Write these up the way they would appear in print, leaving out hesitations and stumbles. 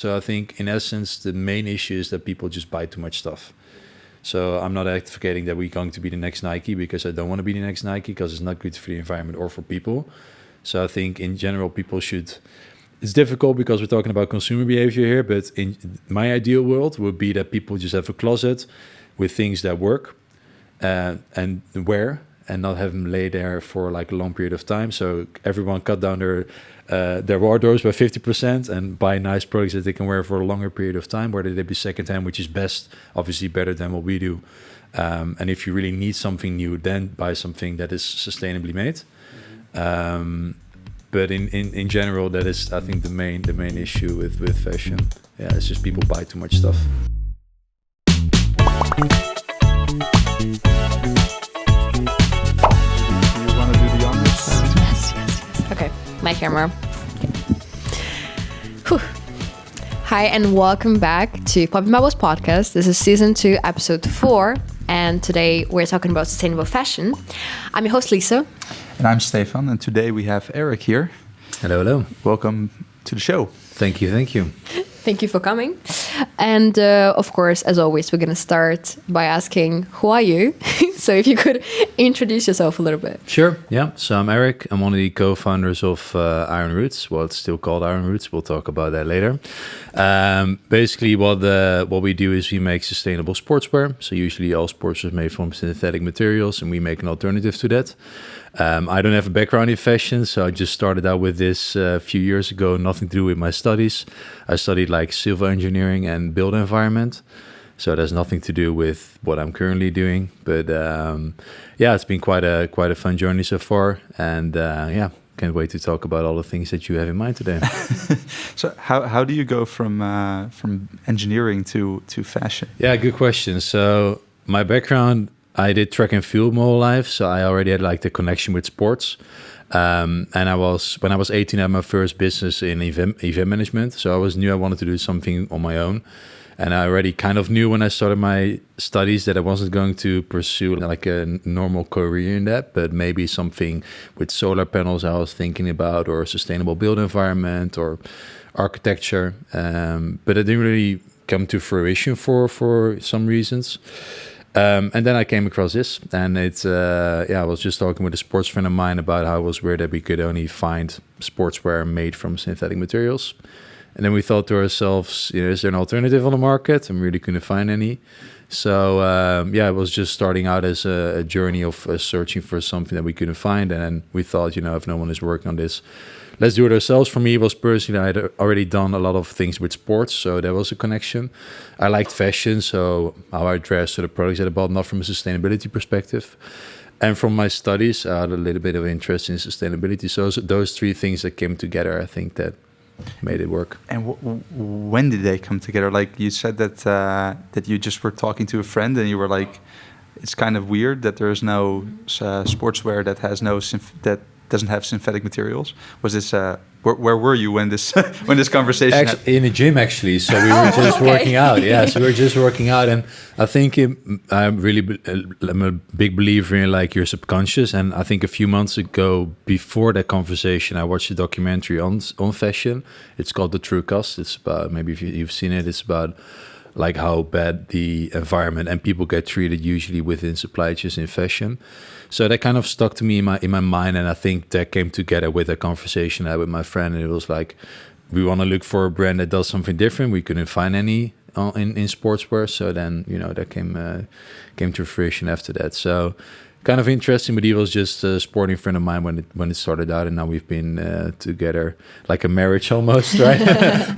So I think in essence, the main issue is that people just buy too much stuff. So I'm not advocating that we're going to be the next Nike, because I don't want to be the next Nike, because it's not good for the environment or for people. So I think in general, people should... It's difficult because we're talking about consumer behavior here, but in my ideal world would be that people just have a closet with things that work and wear, and not have them lay there for like a long period of time. So everyone cut down their wardrobes by 50% and buy nice products that they can wear for a longer period of time, whether they be secondhand, which is best, obviously better than what we do. And if you really need something new, then buy something that is sustainably made. But in general, that is, I think, the main issue with fashion. Yeah, it's just people buy too much stuff. Okay, my camera. Whew. Hi, and welcome back to Poppin' Bubbles podcast. This is season 2, episode 4, and today we're talking about sustainable fashion. I'm your host, Lisa. And I'm Stefan, and today we have Erik here. Hello. Welcome to the show. Thank you. Thank you for coming. And of course, as always, we're going to start by asking, who are you? So if you could introduce yourself a little bit. Sure, yeah. So I'm Erik. I'm one of the co-founders of Iron Roots. Well, it's still called Iron Roots. We'll talk about that later. Basically, what we do is we make sustainable sportswear. So usually all sportswear is made from synthetic materials, and we make an alternative to that. I don't have a background in fashion, so I just started out with this a few years ago, nothing to do with my studies. I studied like civil engineering and built environment, so there's nothing to do with what I'm currently doing. But yeah, it's been quite a fun journey so far, and yeah, can't wait to talk about all the things that you have in mind today. So how do you go from engineering to fashion? Yeah, good question. So my background, I did track and field my whole life, so I already had like the connection with sports. And when I was 18, I had my first business in event management. So I knew I wanted to do something on my own. And I already kind of knew when I started my studies that I wasn't going to pursue like a normal career in that, but maybe something with solar panels I was thinking about, or a sustainable built environment, or architecture. But it didn't really come to fruition for some reasons. And then I came across this, and it's I was just talking with a sports friend of mine about how it was weird that we could only find sportswear made from synthetic materials. And then we thought to ourselves, is there an alternative on the market? And we really couldn't find any. So it was just starting out as a journey of searching for something that we couldn't find. And then we thought, if no one is working on this, let's do it ourselves. For me, it was personally, I had already done a lot of things with sports, so there was a connection. I liked fashion, so how I dressed, so the products that I bought, not from a sustainability perspective. And from my studies, I had a little bit of interest in sustainability. So those three things that came together, I think that made it work. And when did they come together? Like you said that you just were talking to a friend, and you were like, it's kind of weird that there is no sportswear that has that doesn't have synthetic materials. Was this where were you when this when this conversation in the gym, actually? So we were just working out. Yeah, so we were just working out, and I think I'm a big believer in like your subconscious. And I think a few months ago, before that conversation, I watched a documentary on fashion. It's called The True Cost. It's about, maybe if you've seen it, it's about like how bad the environment and people get treated usually within supply chains in fashion. So that kind of stuck to me in my mind, and I think that came together with a conversation I had with my friend, and it was like, we want to look for a brand that does something different. We couldn't find any in sportswear, so then that came to fruition after that. So kind of interesting, but he was just a sporting friend of mine when it started out, and now we've been together like a marriage almost, right?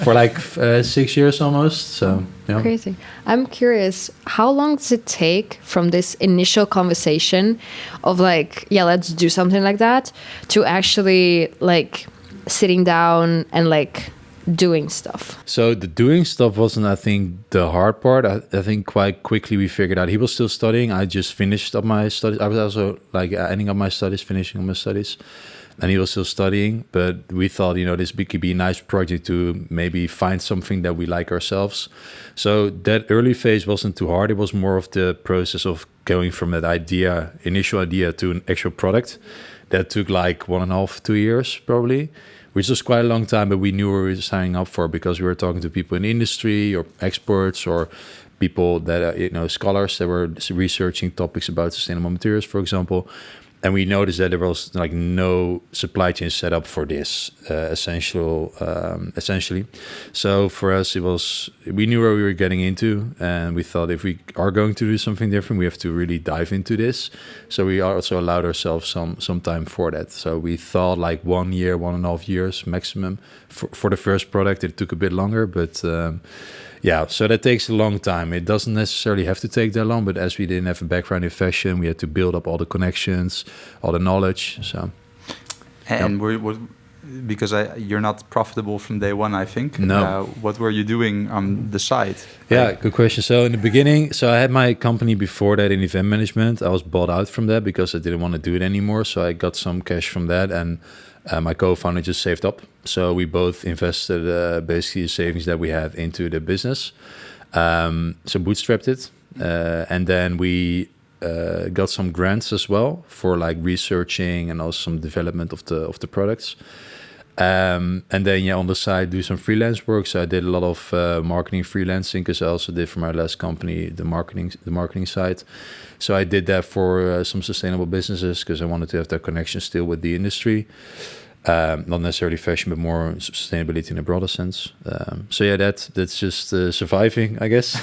For like 6 years almost. So yeah. Crazy. I'm curious, how long does it take from this initial conversation of like, yeah, let's do something like that, to actually like sitting down and like doing stuff? So the doing stuff wasn't, I think, the hard part. I think quite quickly we figured out he was still studying. I just finished up my studies. I was also like ending up my studies, finishing up my studies, and he was still studying. But we thought, this could be a nice project to maybe find something that we like ourselves. So that early phase wasn't too hard. It was more of the process of going from that initial idea to an actual product. That took like 1.5, 2 years probably. which was quite a long time, but we knew what we were signing up for because we were talking to people in the industry or experts or people that are, scholars that were researching topics about sustainable materials, for example. And we noticed that there was like no supply chain set up for this essentially. So for us, we knew where we were getting into, and we thought if we are going to do something different, we have to really dive into this. So we also allowed ourselves some time for that. So we thought like 1 year, 1.5 years maximum for the first product. It took a bit longer, but yeah, so that takes a long time. It doesn't necessarily have to take that long, but as we didn't have a background in fashion, we had to build up all the connections, all the knowledge. So, and because you're not profitable from day one, I think. No. What were you doing on the side? Yeah, good question. So in the beginning, I had my company before that in event management. I was bought out from that because I didn't want to do it anymore. So I got some cash from that, and my co-founder just saved up. So we both invested basically the savings that we had into the business. So bootstrapped it. And then we got some grants as well for like researching and also some development of the products. And then on the side do some freelance work. So I did a lot of marketing freelancing because I also did for my last company the marketing side. So I did that for some sustainable businesses because I wanted to have that connection still with the industry. Not necessarily fashion, but more sustainability in a broader sense. So yeah, that's just surviving, I guess.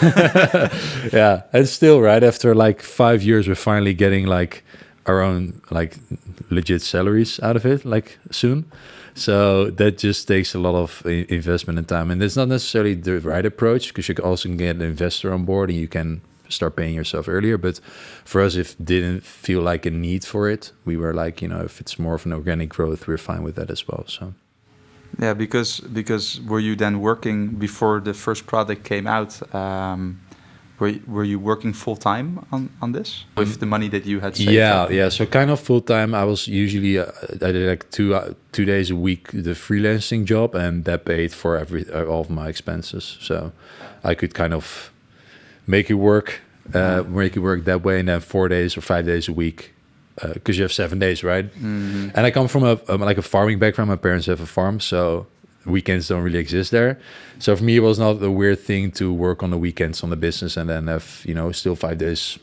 Yeah, and still, right after like 5 years, we're finally getting like our own like legit salaries out of it, like soon. So that just takes a lot of investment and time, and it's not necessarily the right approach because you can also get an investor on board and you can start paying yourself earlier. But for us, if didn't feel like a need for it, we were like, if it's more of an organic growth, we're fine with that as well. So yeah, because were you then working before the first product came out? Were you working full time on this with the money that you had saved? Yeah. So kind of full time. I was usually I did like 2 days a week the freelancing job, and that paid for all of my expenses. So I could kind of make it work that way, and then 4 days or 5 days a week because you have 7 days, right? Mm-hmm. And I come from a farming background. My parents have a farm, so weekends don't really exist there. So for me, it was not a weird thing to work on the weekends on the business and then have still 5 days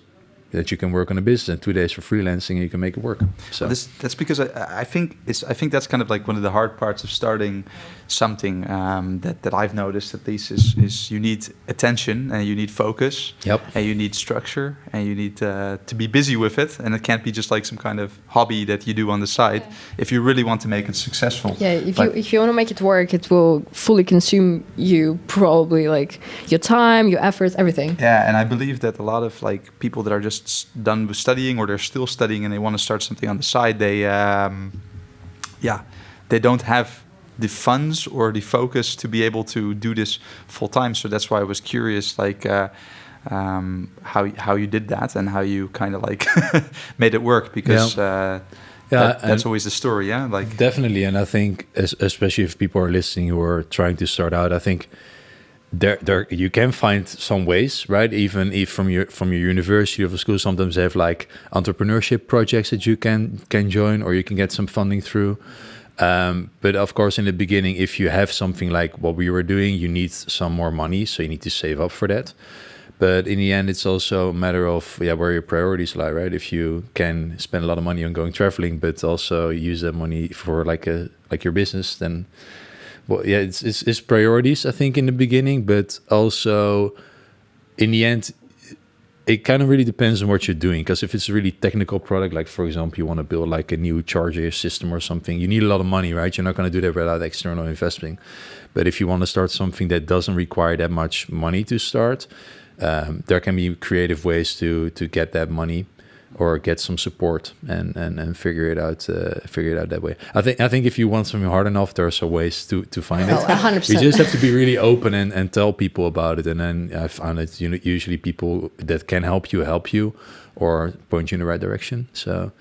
that you can work on a business and 2 days for freelancing and you can make it work. So that's because I think that's kind of like one of the hard parts of starting something that I've noticed at least is you need attention and you need focus. Yep. And you need structure and you need to be busy with it, and it can't be just like some kind of hobby that you do on the side if you really want to make it successful. Yeah, if you want to make it work, it will fully consume you, probably like your time, your efforts, everything. Yeah, and I believe that a lot of like people that are just done with studying or they're still studying and they want to start something on the side, they don't have the funds or the focus to be able to do this full time. So that's why I was curious, like how you did that and how you kind of like made it work, because that's always the story. Yeah, like definitely. And I think especially if people are listening who are trying to start out, I think there you can find some ways, right? Even if from your university or school, sometimes they have like entrepreneurship projects that you can join or you can get some funding through. But of course, in the beginning, if you have something like what we were doing, you need some more money, so you need to save up for that. But in the end, it's also a matter of where your priorities lie, right? If you can spend a lot of money on going traveling, but also use that money for like your business, then it's priorities, I think, in the beginning, but also in the end, it kind of really depends on what you're doing. Because if it's a really technical product, like for example, you want to build like a new charger system or something, you need a lot of money, right? You're not going to do that without external investing. But if you want to start something that doesn't require that much money to start, there can be creative ways to get that money or get some support and figure it out that way. I think if you want something hard enough, there are some ways to find it. 100%. You just have to be really open and tell people about it. And then I found it, usually people that can help you or point you in the right direction. So,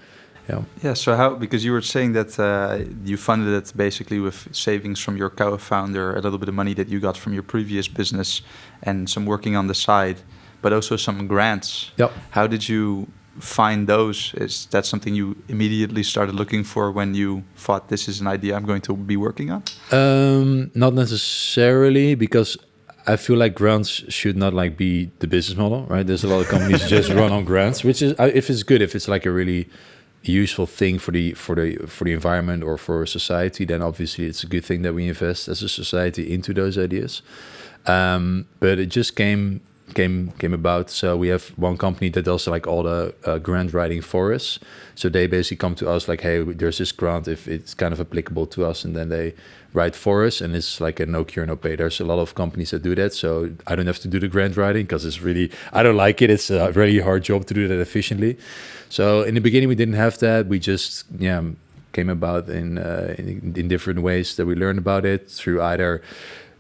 yeah. Yeah. So how, because you were saying that you funded it basically with savings from your co-founder, a little bit of money that you got from your previous business and some working on the side, but also some grants. Yep. How did you find those? Is that something you immediately started looking for when you thought this is an idea I'm going to be working on? Not necessarily, because I feel like grants should not like be the business model, right? There's a lot of companies just run on grants, which is if it's good, if it's like a really useful thing for the environment or for society, then obviously it's a good thing that we invest as a society into those ideas. But it just came about. So we have one company that does like all the grant writing for us. So they basically come to us like, hey, there's this grant, if it's kind of applicable to us, and then they write for us, and it's like a no cure, no pay. There's a lot of companies that do that, so I don't have to do the grant writing because it's really, I don't like it. It's a really hard job to do that efficiently. So in the beginning we didn't have that. We just came about in different ways that we learned about it through either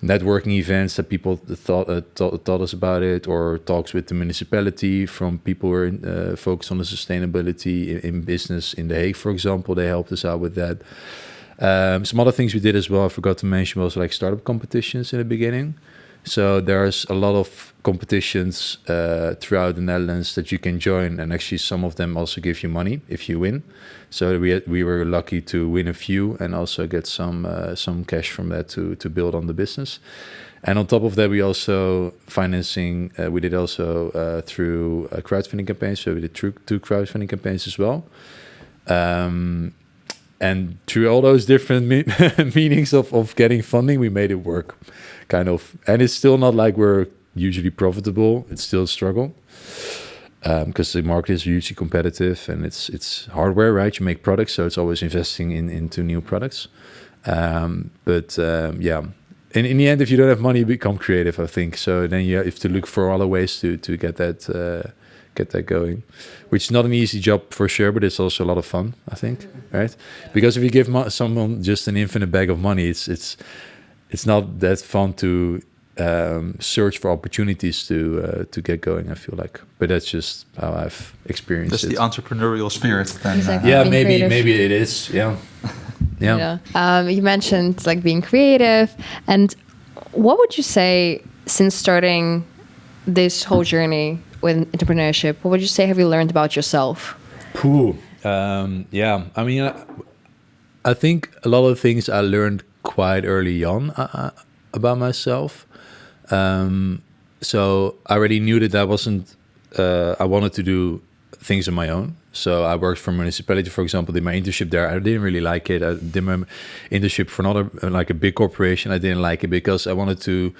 networking events that people taught us about it, or talks with the municipality from people who are focused on the sustainability in business. In The Hague, for example, they helped us out with that. Some other things we did as well, I forgot to mention, was like startup competitions in the beginning. So there's a lot of competitions throughout the Netherlands that you can join, and actually some of them also give you money if you win. So we were lucky to win a few and also get some cash from that to build on the business. And on top of that, we also financing. We did also through crowdfunding campaigns. So we did two crowdfunding campaigns as well. And through all those different meanings of getting funding, we made it work, kind of. And it's still not like we're usually profitable. It's still a struggle because the market is hugely competitive, and it's hardware, right? You make products, so it's always investing into new products. But in the end, if you don't have money, you become creative, I think. So then you have to look for other ways to get that going, which is not an easy job for sure, but it's also a lot of fun, I think, right? Because if you give someone just an infinite bag of money, it's not that fun to search for opportunities to get going, I feel like. But that's just how I've experienced it. That's the entrepreneurial spirit then. Exactly. Yeah, Being creative. maybe it is. Yeah. You mentioned like being creative, and what would you say, since starting this whole journey with entrepreneurship, what would you say have you learned about yourself? I mean, I think a lot of things I learned quite early on about myself. So I already knew that I wanted to do things on my own. So I worked for a municipality, for example, did my internship there. I didn't really like it. I did my internship for another, like a big corporation. I didn't like it because I wanted to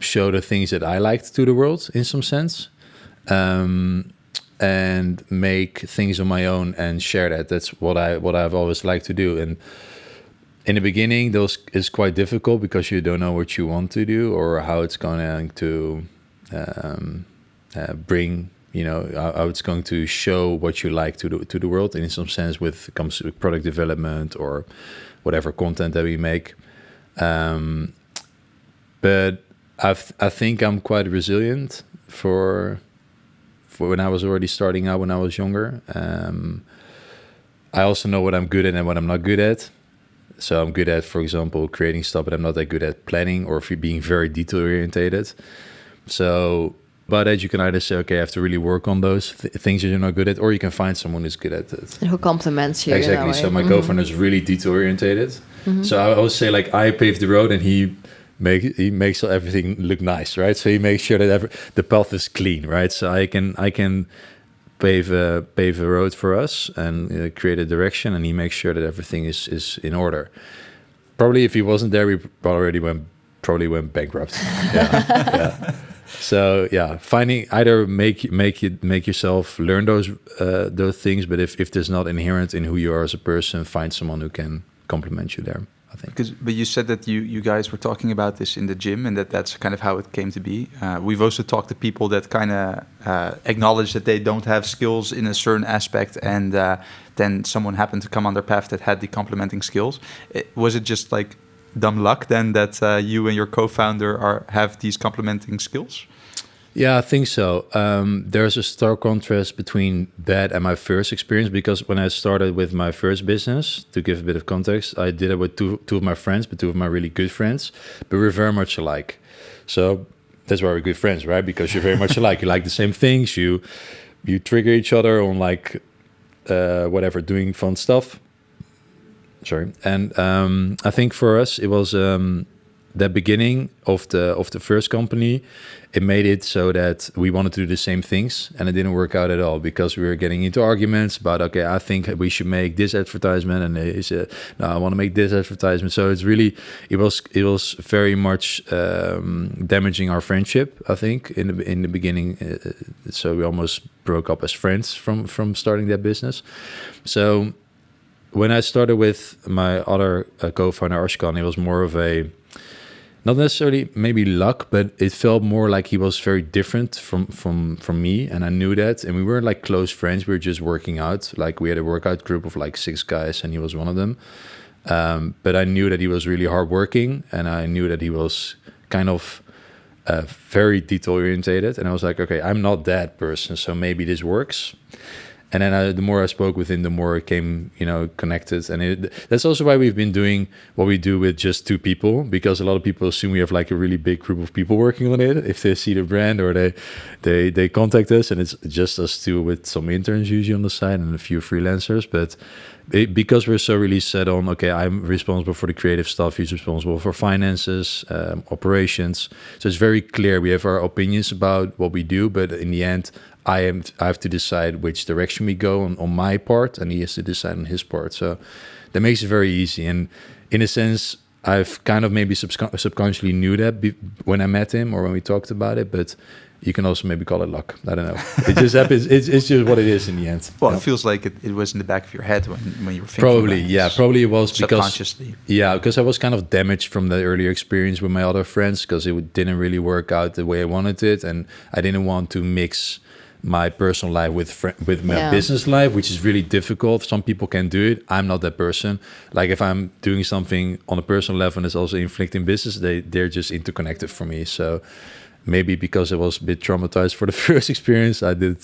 show the things that I liked to the world in some sense, and make things on my own and share that. That's what I've always liked to do. And in the beginning, those is quite difficult because you don't know what you want to do or how it's going to bring, how it's going to show what you like to the world. And in some sense, comes with product development or whatever content that we make. But I think I'm quite resilient for when I was already starting out when I was younger. I also know what I'm good at and what I'm not good at. So I'm good at, for example, creating stuff, but I'm not that good at planning or being very detail orientated. So by that, you can either say, okay, I have to really work on those things that you're not good at, or you can find someone who's good at it. And who compliments you. Exactly. So my co-founder is really detail orientated. Mm-hmm. So I always say, like, I pave the road and he makes everything look nice, right? So he makes sure that the path is clean, right? So I can pave a road for us and create a direction, and he makes sure that everything is in order. Probably if he wasn't there, we already went bankrupt. Yeah. So yeah, finding either make yourself learn those things, but if there's not inherent in who you are as a person, find someone who can complement you there, I think. But you said that you guys were talking about this in the gym, and that's kind of how it came to be. We've also talked to people that kind of acknowledge that they don't have skills in a certain aspect, and then someone happened to come on their path that had the complementing skills. Was it just like dumb luck then that you and your co-founder have these complementing skills? Yeah, I think so. There's a stark contrast between that and my first experience, because when I started with my first business, to give a bit of context, I did it with two of my friends, but two of my really good friends, but we're very much alike. So that's why we're good friends, right? Because you're very much alike. You like the same things. you trigger each other on like whatever, doing fun stuff. Sorry. And I think for us it was the beginning of the first company. It made it so that we wanted to do the same things, and it didn't work out at all because we were getting into arguments about, okay, I think we should make this advertisement, and he said, no, I want to make this advertisement. So it was very much damaging our friendship, I think, in the beginning. So we almost broke up as friends from starting that business. So when I started with my other co-founder Ashkan, it was more of a, not necessarily maybe luck, but it felt more like he was very different from me, and I knew that. And we weren't like close friends; we were just working out. Like we had a workout group of like 6 guys, and he was one of them. But I knew that he was really hardworking, and I knew that he was kind of very detail orientated. And I was like, okay, I'm not that person, so maybe this works. And then the more I spoke with him, the more it came, connected. And that's also why we've been doing what we do with just 2 people, because a lot of people assume we have like a really big group of people working on it if they see the brand or they contact us, and it's just us 2 with some interns usually on the side and a few freelancers. But because we're so really set on, okay, I'm responsible for the creative stuff, he's responsible for finances, operations. So it's very clear we have our opinions about what we do, but in the end, I have to decide which direction we go on my part, and he has to decide on his part. So that makes it very easy. And in a sense, I've kind of maybe subconsciously knew that when I met him or when we talked about it, but you can also maybe call it luck. I don't know. It just happens. It's just what it is in the end. Well, it feels like it was in the back of your head when you were thinking probably, about yeah, this. probably it was Subconsciously. because I was kind of damaged from the earlier experience with my other friends, because it didn't really work out the way I wanted it, and I didn't want to mix my personal life with my business life, which is really difficult. Some people can do it. I'm not that person. Like if I'm doing something on a personal level and it's also inflicting business, they're just interconnected for me. So maybe because I was a bit traumatized for the first experience, I did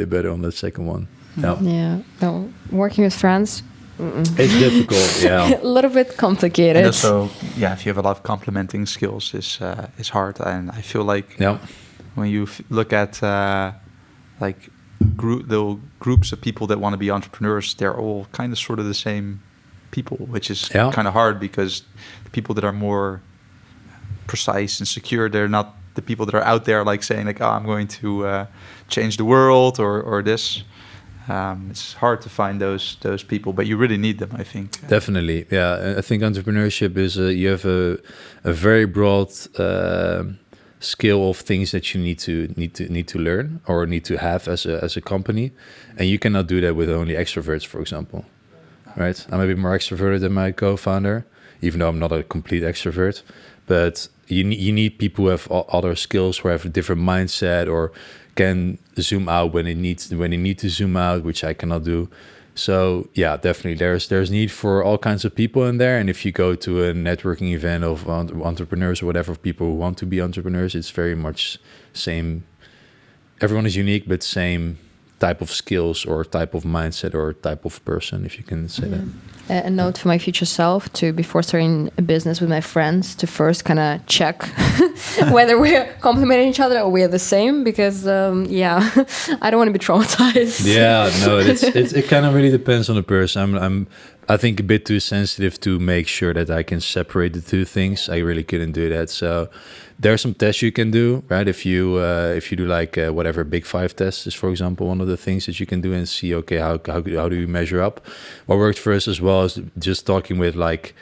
better on the second one. Yeah. No, working with friends, it's difficult. Yeah, a little bit complicated. And also, if you have a lot of complementing skills, is hard. And I feel like when you look at like the groups of people that want to be entrepreneurs, they're all kind of sort of the same people, which is kind of hard, because the people that are more precise and secure, they're not the people that are out there like saying like, I'm going to change the world or this. It's hard to find those people, but you really need them, I think. Definitely. Yeah, I think entrepreneurship is you have a very broad skill of things that you need to learn or need to have as a company, and you cannot do that with only extroverts, for example. Right? I'm a bit more extroverted than my co-founder, even though I'm not a complete extrovert. But you need people who have other skills, who have a different mindset, or can zoom out when they need to zoom out, which I cannot do. So yeah, definitely there's need for all kinds of people in there. And if you go to a networking event of entrepreneurs or whatever, people who want to be entrepreneurs, it's very much same. Everyone is unique, but same type of skills or type of mindset or type of person, if you can say that. A note for my future self to, before starting a business with my friends, to first kind of check whether we're complementing each other or we're the same, because I don't want to be traumatized. Yeah, no, it kind of really depends on the person. I think a bit too sensitive to make sure that I can separate the 2 things. I really couldn't do that. So there are some tests you can do, right? If you do like whatever Big 5 test is, for example, one of the things that you can do and see, okay, how do you measure up? What worked for us as well is just talking with like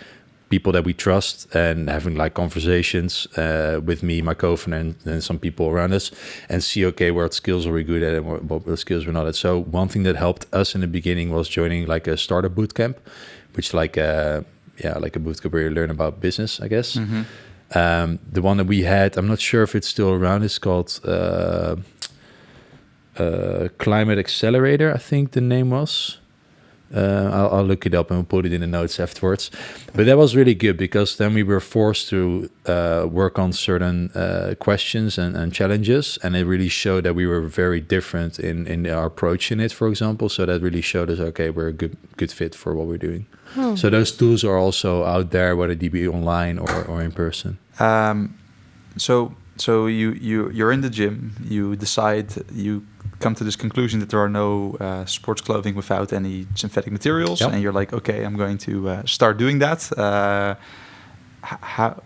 people that we trust and having like conversations with me, my co-founder, and some people around us, and see, okay, what skills are we good at and what skills we're not at. So one thing that helped us in the beginning was joining like a startup bootcamp, which like a bootcamp where you learn about business, I guess. Mm-hmm. The one that we had, I'm not sure if it's still around, it's called Climate Accelerator, I think the name was. I'll look it up and we'll put it in the notes afterwards. But that was really good, because then we were forced to work on certain questions and challenges, and it really showed that we were very different in our approach in it, for example. So that really showed us, okay, we're a good fit for what we're doing. So those tools are also out there, whether they be online or in person. So you're in the gym. You decide you come to this conclusion that there are no sports clothing without any synthetic materials, Yep. and you're like, okay, I'm going to start doing that. How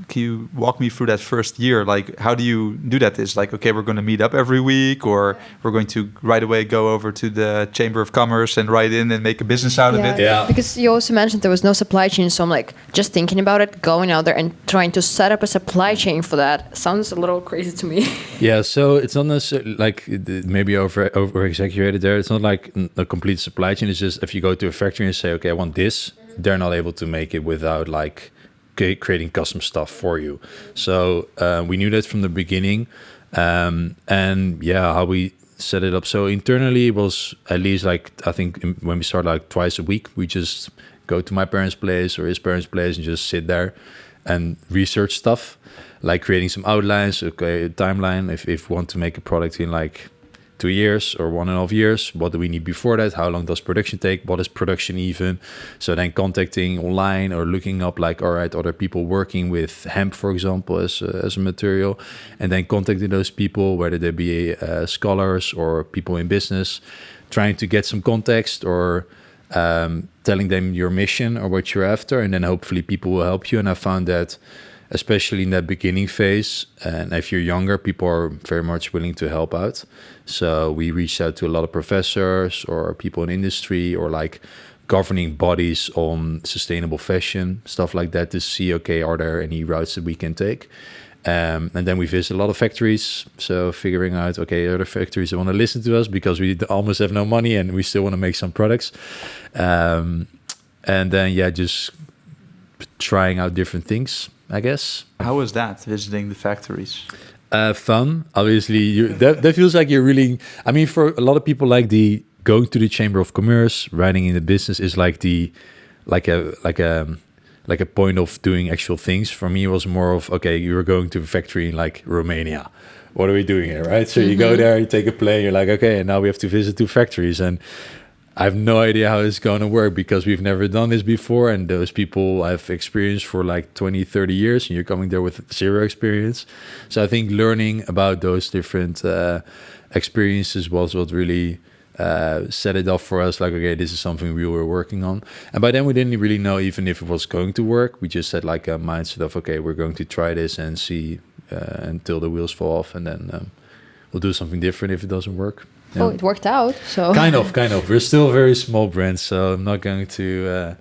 can you walk me through that first year? Like, how do you do that? Is like, okay, we're going to meet up every week, or we're going to right away go over to the Chamber of Commerce and write in and make a business out of it? Yeah. Because you also mentioned there was no supply chain, so I'm like just thinking about it, going out there and trying to set up a supply chain for that sounds a little crazy to me. Yeah, so it's not necessarily like maybe over exaggerated there. It's not like a complete supply chain. It's just if you go to a factory and say, okay, I want this, they're not able to make it without like creating custom stuff for you. So we knew that from the beginning. And yeah, how we set it up. So internally it was at least like, I think when we start like twice a week, we just go to my parents' place or his parents' place and just sit there and research stuff, like creating some outlines, okay, a timeline. If we want to make a product in like 2 years or 1.5 years, what do we need before that? How long does production take? What is production even? So then contacting online or looking up like, all right, other people working with hemp, for example, as a material, and then contacting those people, whether they be scholars or people in business, trying to get some context or telling them your mission or what you're after, and then hopefully people will help you. And I found that especially in that beginning phase, and if you're younger, people are very much willing to help out. So we reached out to a lot of professors or people in industry or like governing bodies on sustainable fashion, stuff like that, to see, okay, are there any routes that we can take? And then we visit a lot of factories. So figuring out, okay, are there factories that want to listen to us because we almost have no money and we still want to make some products. And then, yeah, just trying out different things, I guess. How was that, visiting the factories? Fun. Obviously, that feels like you're really... I mean, for a lot of people, like the going to the Chamber of Commerce, writing in the business is like a point of doing actual things. For me, it was more of, okay, you're going to a factory in like Romania. What are we doing here, right? So you go there, you take a plane, you're like, okay, and now we have to visit 2 factories. And I have no idea how it's going to work because we've never done this before. And those people I've experienced for like 20, 30 years, and you're coming there with 0 experience. So I think learning about those different experiences was what really set it up for us. Like, okay, this is something we were working on. And by then we didn't really know even if it was going to work. We just had like a mindset of, okay, we're going to try this and see until the wheels fall off. And then we'll do something different if it doesn't work. Yeah. Oh, it worked out. So kind of. We're still a very small brand, so I'm not going to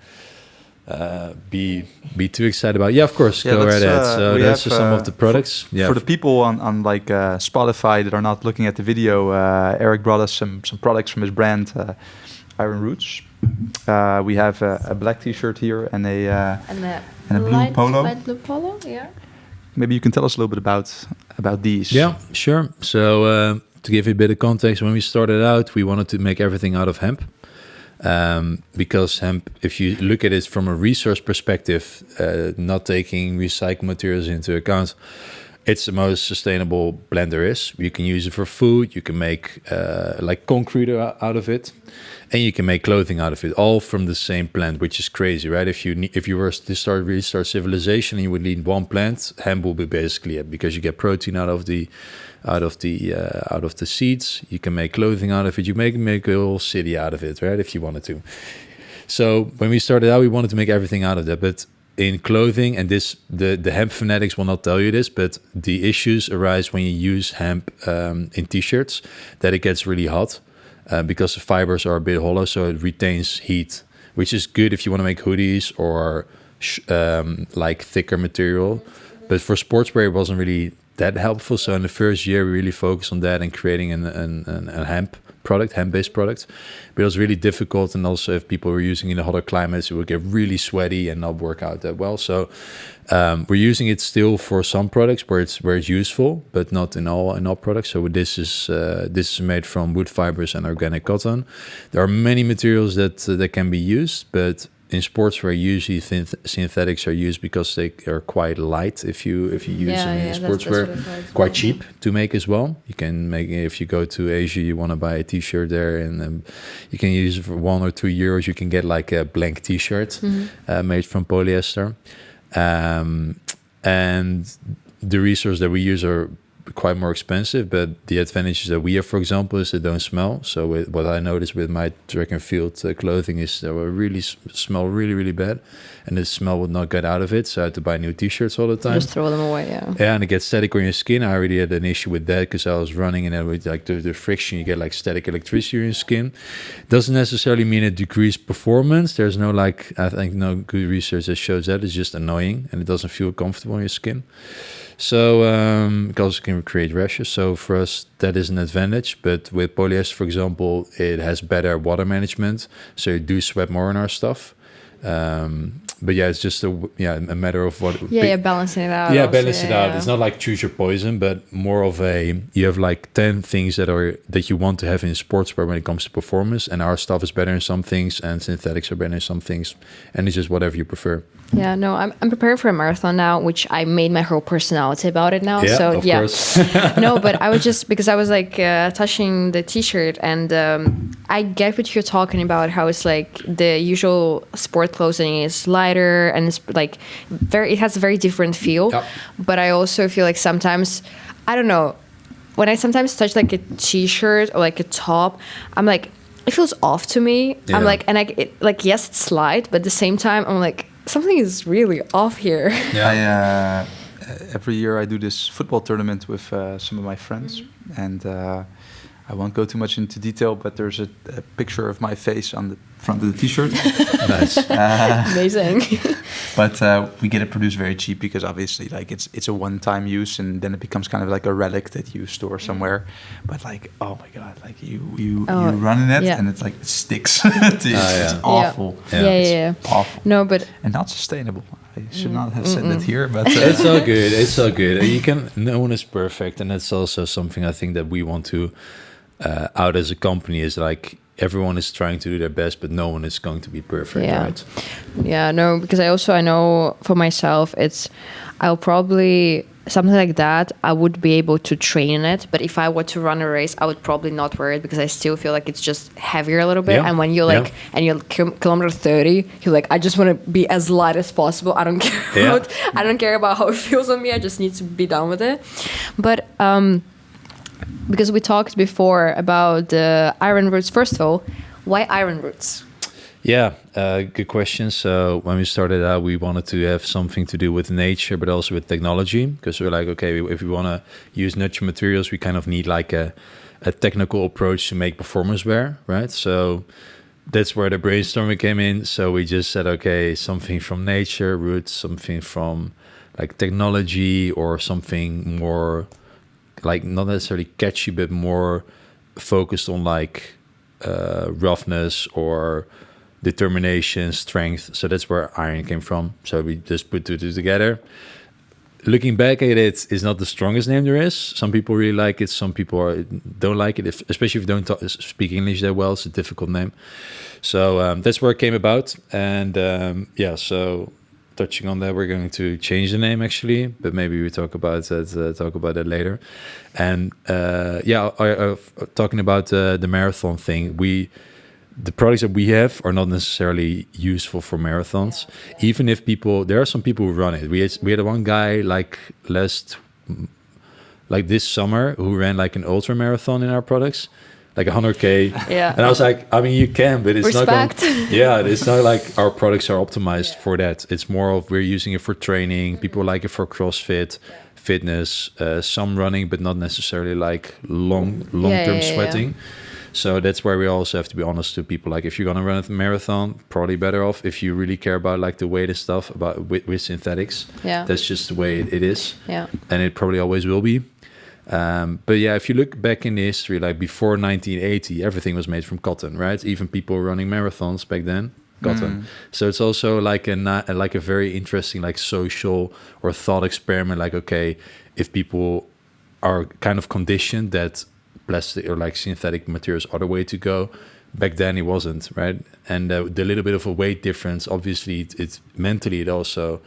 be too excited about. Yeah, of course, go right ahead. So that's just some of the products. For the people on like Spotify that are not looking at the video, Erik brought us some products from his brand, Iron Roots. We have a black T-shirt here and a blue polo. Light blue polo, yeah. Maybe you can tell us a little bit about these. Yeah, sure. So to give you a bit of context, when we started out, we wanted to make everything out of hemp. Because hemp, if you look at it from a resource perspective, not taking recycled materials into account, it's the most sustainable blend there is. You can use it for food, you can make like concrete out of it, and you can make clothing out of it, all from the same plant, which is crazy, right? If you were to restart civilization and you would need one plant, hemp will be basically it, because you get protein out of the seeds. You can make clothing out of it. You make a whole city out of it, right? If you wanted to. So when we started out, we wanted to make everything out of that. But in clothing, and the hemp fanatics will not tell you this, but the issues arise when you use hemp in t-shirts, that it gets really hot because the fibers are a bit hollow, so it retains heat, which is good if you want to make hoodies or like thicker material. But for sportswear, it wasn't really that helpful. So in the first year, we really focused on that and creating a hemp-based product. But it was really difficult, and also if people were using it in hotter climates, it would get really sweaty and not work out that well. So we're using it still for some products where it's useful, but not in all products. So this is made from wood fibers and organic cotton. There are many materials that can be used, but in sportswear, usually synthetics are used because they are quite light. If you use them in sportswear, quite cheap to make as well. You can make, if you go to Asia, you want to buy a T-shirt there, and you can use it for €1 or €2. You can get like a blank T-shirt made from polyester, and the resources that we use are quite more expensive, but the advantages that we have, for example, is they don't smell. So what I noticed with my track and field clothing is they were really smell really, really bad, and the smell would not get out of it. So I had to buy new T-shirts all the time. Just throw them away, yeah. Yeah, and it gets static on your skin. I already had an issue with that because I was running, and then with like the friction, you get like static electricity in your skin. Doesn't necessarily mean it decreased performance. There's no I think no good research that shows that. It's just annoying, and it doesn't feel comfortable on your skin. So it also can create rashes. So for us, that is an advantage. But with polyester, for example, it has better water management. So you do sweat more on our stuff. But yeah, it's just a matter of what. Balancing it out. Yeah, also, balance it out. It's not like choose your poison, but more of you have like 10 things that you want to have in sportswear when it comes to performance, and our stuff is better in some things, and synthetics are better in some things, and it's just whatever you prefer. Yeah, no, I'm preparing for a marathon now, which I made my whole personality about it now. Yeah, so of course. No, but I was just because I was like touching the T-shirt, and I get what you're talking about. How it's like the usual sport clothing is lighter and it's like it has a very different feel. Yep. But I also feel like sometimes, I don't know, when I sometimes touch like a T-shirt or like a top, I'm like, it feels off to me. Yeah. I'm like, and yes, it's light, but at the same time, I'm like, something is really off here. Yeah. Every year I do this football tournament with some of my friends, and I won't go too much into detail, but there's a picture of my face on the front of the T-shirt. Nice. Amazing. But we get it produced very cheap because obviously like it's a one-time use, and then it becomes kind of like a relic that you store somewhere. But like, oh my God, like you run in it and it's like it sticks. It's awful. Yeah. Awful. No, but and not sustainable. I should not have said that here, but it's all good. It's all good. No one is perfect, and that's also something I think that we want to out as a company is like everyone is trying to do their best, but no one is going to be perfect, right? Yeah, no, because I know for myself, I'll probably something like that. I would be able to train in it, but if I were to run a race, I would probably not wear it because I still feel like it's just heavier a little bit. Yeah. And when you're like, and you're kilometer 30, you're like, I just want to be as light as possible. I don't care I don't care about how it feels on me. I just need to be done with it. But because we talked before about the iron roots. First of all, why iron roots? Yeah, good question. So when we started out, we wanted to have something to do with nature, but also with technology, because we're like, okay, if we want to use natural materials, we kind of need like a technical approach to make performance wear, right? So that's where the brainstorming came in. So we just said, okay, something from nature, roots, something from like technology, or something more like not necessarily catchy, but more focused on like roughness or determination, strength. So that's where iron came from. So we just put two together. Looking back at it, it's not the strongest name there is. Some people really like it. Some people don't like it, especially if you don't speak English that well. It's a difficult name. So that's where it came about. And so touching on that, we're going to change the name actually, but maybe we talk about that later. And talking about the marathon thing, the products that we have are not necessarily useful for marathons. Even if there are some people who run it. We had one guy like this summer who ran like an ultra marathon in our products, like 100K. Yeah. And I was like, I mean, you can, but it's Respect. It's not like our products are optimized for that. It's more of we're using it for training. People like it for CrossFit, fitness, some running, but not necessarily like long-term sweating. Yeah. So that's where we also have to be honest to people. Like if you're going to run a marathon, probably better off if you really care about like the weight and stuff with synthetics. Yeah. That's just the way it is. Yeah. And it probably always will be. But yeah, if you look back in the history, like before 1980, everything was made from cotton, right? Even people running marathons back then, cotton. So it's also like a very interesting like social or thought experiment. Like, okay, if people are kind of conditioned that plastic or like synthetic materials are the way to go, back then it wasn't, right? And the little bit of a weight difference, obviously it's mentally it also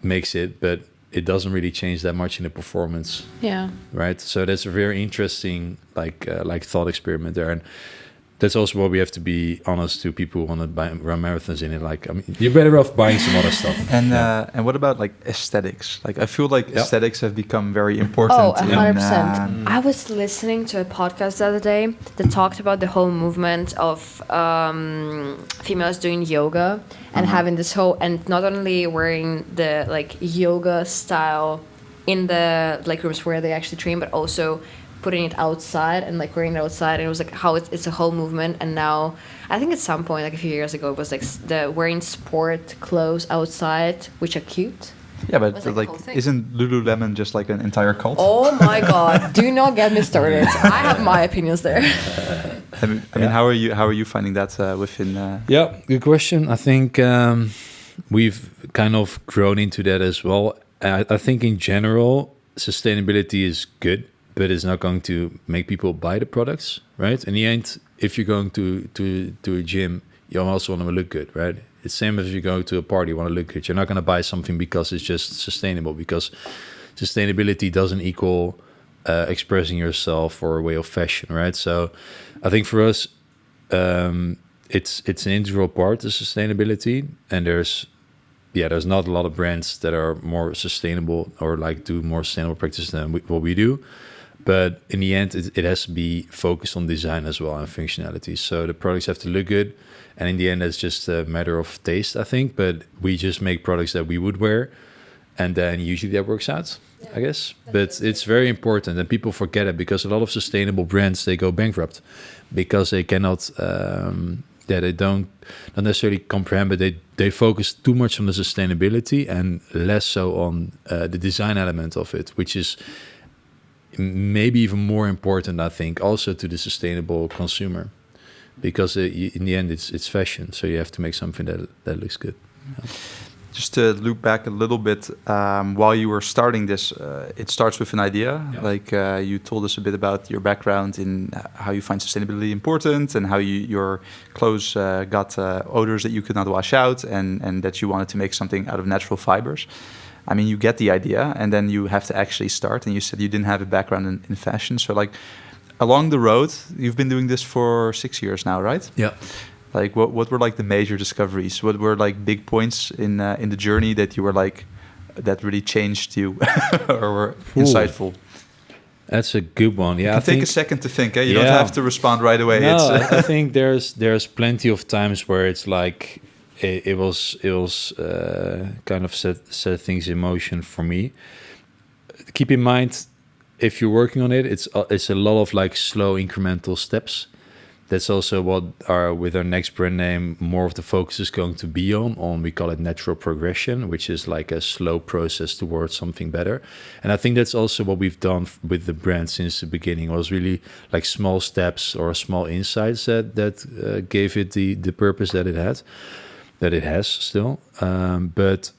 makes it, but it doesn't really change that much in the performance. Yeah. Right. So that's a very interesting like thought experiment there. And that's also what we have to be honest to people who want to run marathons in it. Like, I mean, you're better off buying some other stuff. And what about like aesthetics? Like, I feel like aesthetics have become very important. Oh, 100%. I was listening to a podcast the other day that talked about the whole movement of females doing yoga and having this whole, and not only wearing the like yoga style in the like rooms where they actually train, but also putting it outside and like wearing it outside. And it was like how it's a whole movement. And now I think at some point, like a few years ago, it was like the wearing sport clothes outside, which are cute. Yeah, but like isn't Lululemon just like an entire cult? Oh my God! Do not get me started. I have my opinions there. I mean, how are you finding that within? Yeah, good question. I think we've kind of grown into that as well. I think in general, sustainability is good, but it's not going to make people buy the products, right? In the end, if you're going to a gym, you also want to look good, right? It's same as if you go to a party, you want to look good. You're not going to buy something because it's just sustainable, because sustainability doesn't equal expressing yourself or a way of fashion, right? So I think for us, it's an integral part of sustainability, and there's not a lot of brands that are more sustainable or like do more sustainable practices than what we do. But in the end, it has to be focused on design as well and functionality. So the products have to look good. And in the end, it's just a matter of taste, I think. But we just make products that we would wear. And then usually that works out, I guess. But it's very important. And people forget it, because a lot of sustainable brands, they go bankrupt because they cannot... they don't necessarily comprehend, but they focus too much on the sustainability and less so on the design element of it, which is maybe even more important, I think, also to the sustainable consumer, because in the end it's fashion, so you have to make something that looks good. Yeah. Just to loop back a little bit, while you were starting this, it starts with an idea. Yeah. Like you told us a bit about your background in how you find sustainability important, and how your clothes got odors that you could not wash out, and that you wanted to make something out of natural fibers. I mean, you get the idea, and then you have to actually start. And you said you didn't have a background in fashion. So like along the road, you've been doing this for 6 years now, right? Yeah. Like what were like the major discoveries? What were like big points in the journey that you were like that really changed you or were insightful? That's a good one. Yeah, I think take a second to think. You don't have to respond right away. No, I think there's plenty of times where it's like it was kind of set things in motion for me. Keep in mind, if you're working on it, it's a lot of like slow incremental steps. That's also what with our next brand name, more of the focus is going to be on. We call it natural progression, which is like a slow process towards something better. And I think that's also what we've done with the brand since the beginning. It was really like small steps or small insights that gave it the purpose that it had, that it has still. But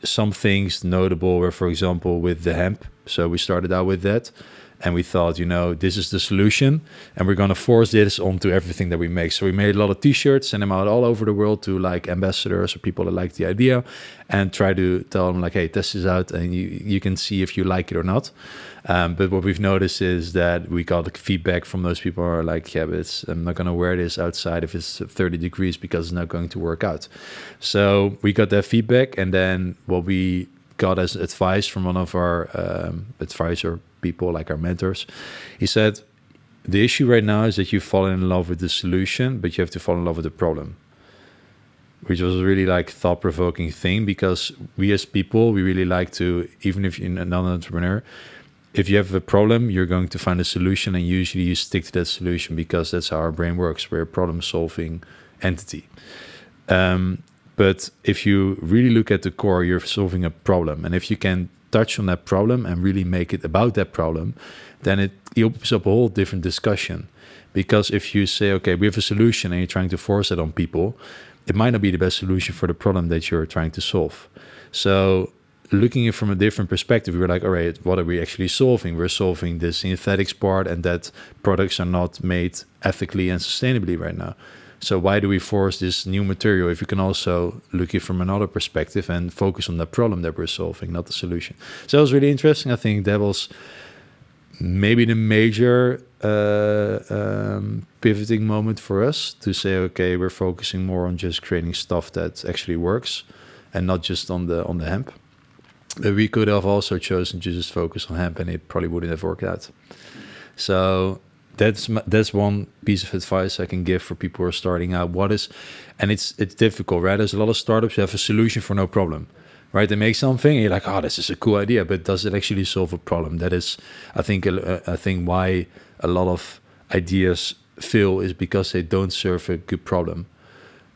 some things notable were, for example, with the hemp. So we started out with that. And we thought, this is the solution, and we're going to force this onto everything that we make. So we made a lot of T-shirts, sent them out all over the world to like ambassadors or people that like the idea, and try to tell them like, hey, test this out, and you can see if you like it or not. But what we've noticed is that we got feedback from those people who are like, yeah, but I'm not going to wear this outside if it's 30 degrees because it's not going to work out. So we got that feedback, and then what we got as advice from one of our advisor people, like our mentors, he said, the issue right now is that you fall in love with the solution, but you have to fall in love with the problem, which was a really like thought-provoking thing, because we as people, we really like to, even if you're an entrepreneur, if you have a problem, you're going to find a solution, and usually you stick to that solution because that's how our brain works. We're a problem-solving entity. But if you really look at the core, you're solving a problem. And if you can touch on that problem and really make it about that problem, then it opens up a whole different discussion. Because if you say, okay, we have a solution and you're trying to force it on people, it might not be the best solution for the problem that you're trying to solve. So looking at it from a different perspective, we were like, all right, what are we actually solving? We're solving the synthetics part, and that products are not made ethically and sustainably right now. So why do we force this new material if you can also look at it from another perspective and focus on the problem that we're solving, not the solution? So that was really interesting. I think that was maybe the major pivoting moment for us to say, okay, we're focusing more on just creating stuff that actually works and not just on the hemp. But we could have also chosen to just focus on hemp, and it probably wouldn't have worked out. So that's one piece of advice I can give for people who are starting out. And it's difficult, right? There's a lot of startups who have a solution for no problem, right? They make something and you're like, oh, this is a cool idea, but does it actually solve a problem? That is, I think why a lot of ideas fail is because they don't serve a good problem.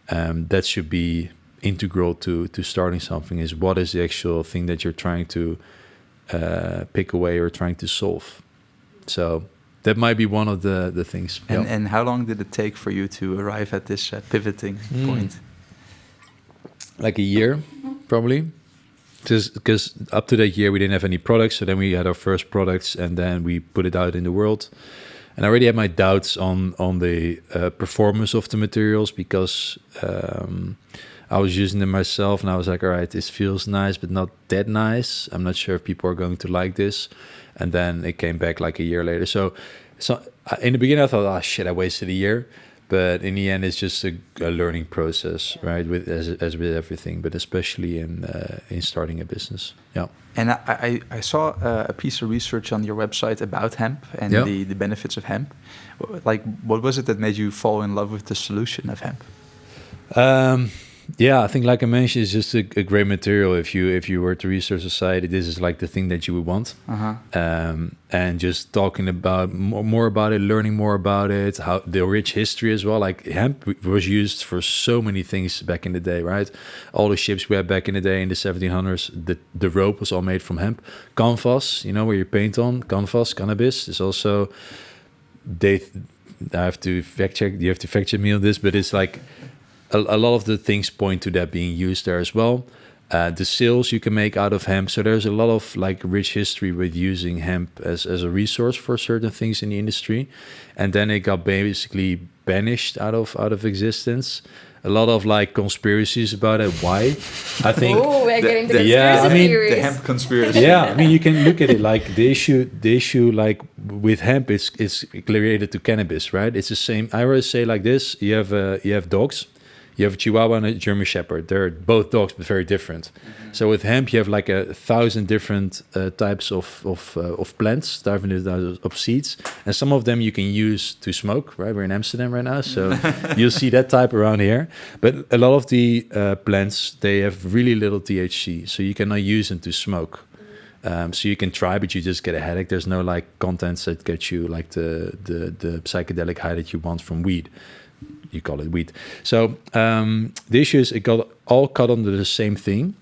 That should be integral to starting something, is what is the actual thing that you're trying to pick away or trying to solve. So that might be one of the things. And how long did it take for you to arrive at this pivoting point? Like a year, probably. Just because up to that year we didn't have any products, so then we had our first products and then we put it out in the world. And I already had my doubts on the performance of the materials, because I was using them myself and I was like, all right, this feels nice, but not that nice. I'm not sure if people are going to like this. And then it came back like a year later. So in the beginning I thought, oh shit, I wasted a year. But in the end, it's just a learning process, right? As with everything, but especially in starting a business. Yeah. And I saw a piece of research on your website about hemp and the benefits of hemp. Like, what was it that made you fall in love with the solution of hemp? Yeah, I think, like I mentioned, it's just a great material. If you were to research society, this is like the thing that you would want. And just talking about more about it, learning more about it, how the rich history as well. Like, hemp was used for so many things back in the day, right? All the ships we had back in the day in the 1700s, the rope was all made from hemp. Canvas, where you paint on, canvas, cannabis is also. I have to fact check. You have to fact check me on this, but it's like. A lot of the things point to that being used there as well. The sails you can make out of hemp. So there's a lot of like rich history with using hemp as a resource for certain things in the industry. And then it got basically banished out of existence. A lot of like conspiracies about it. Why? I think. Oh, we're getting the conspiracy theories. The hemp conspiracy. Yeah, I mean, you can look at it like the issue like with hemp is related to cannabis, right? It's the same. I always say like this: you have dogs. You have a Chihuahua and a German Shepherd. They're both dogs, but very different. So with hemp, you have like 1,000 different types of plants, different of seeds, and some of them you can use to smoke. Right, we're in Amsterdam right now, so you'll see that type around here. But a lot of the plants, they have really little THC, so you cannot use them to smoke. So you can try, but you just get a headache. There's no like contents that get you like the psychedelic high that you want from weed. You call it weed. So the issue is it got all cut under the same thing.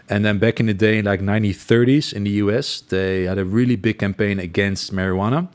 And then back in the day, like 1930s in the US, they had a really big campaign against marijuana.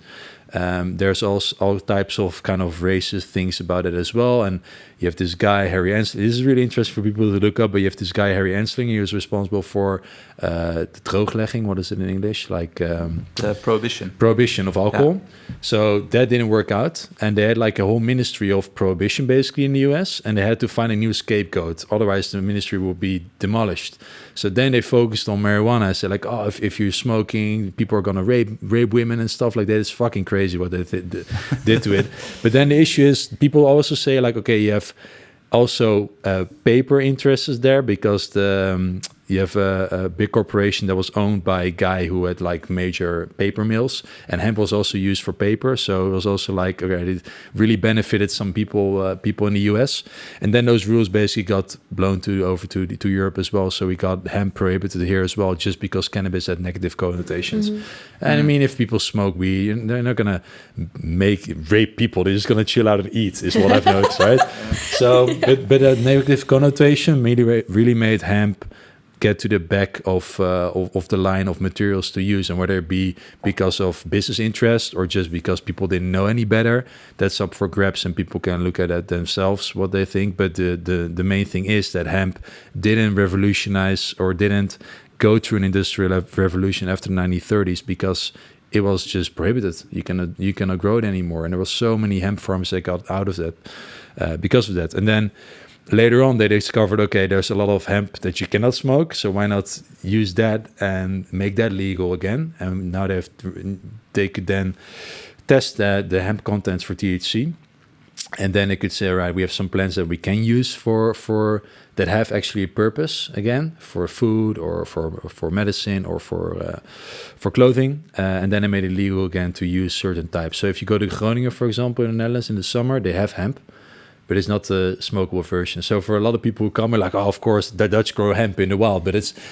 There's also all types of kind of racist things about it as well. And you have this guy, Harry Ansling. This is really interesting for people to look up, but you have this guy, Harry Ansling. He was responsible for the drooglegging. What is it in English? Like the prohibition. Prohibition of alcohol. Yeah. So that didn't work out. And they had like a whole ministry of prohibition basically in the US. And they had to find a new scapegoat. Otherwise, the ministry would be demolished. So then they focused on marijuana. I said like, oh, if you're smoking, people are going to rape women and stuff like that. It's fucking crazy what they did to it. But then the issue is people also say like, okay, you have also paper interests there because you have a big corporation that was owned by a guy who had like major paper mills, and hemp was also used for paper. So it was also like, okay, it really benefited some people in the US. And then those rules basically got blown over to Europe as well. So we got hemp prohibited here as well, just because cannabis had negative connotations. And I mean, if people smoke weed, they're not gonna rape people. They're just gonna chill out and eat, is what I've noticed, right? So, but a negative connotation really made hemp get to the back of the line of materials to use, and whether it be because of business interest or just because people didn't know any better, that's up for grabs, and people can look at it themselves what they think. But the main thing is that hemp didn't revolutionize or didn't go through an industrial revolution after the 1930s because it was just prohibited. You cannot grow it anymore, and there were so many hemp farms that got out of that because of that. And then later on they discovered, okay, there's a lot of hemp that you cannot smoke, so why not use that and make that legal again? And now they could then test the hemp contents for THC, and then they could say, all right, we have some plants that we can use for that have actually a purpose again, for food or for medicine or for clothing, and then they made it legal again to use certain types. So if you go to Groningen, for example, in the Netherlands in the summer, they have hemp, but it's not the smokable version. So for a lot of people who come, are like, oh, of course, the Dutch grow hemp in the wild,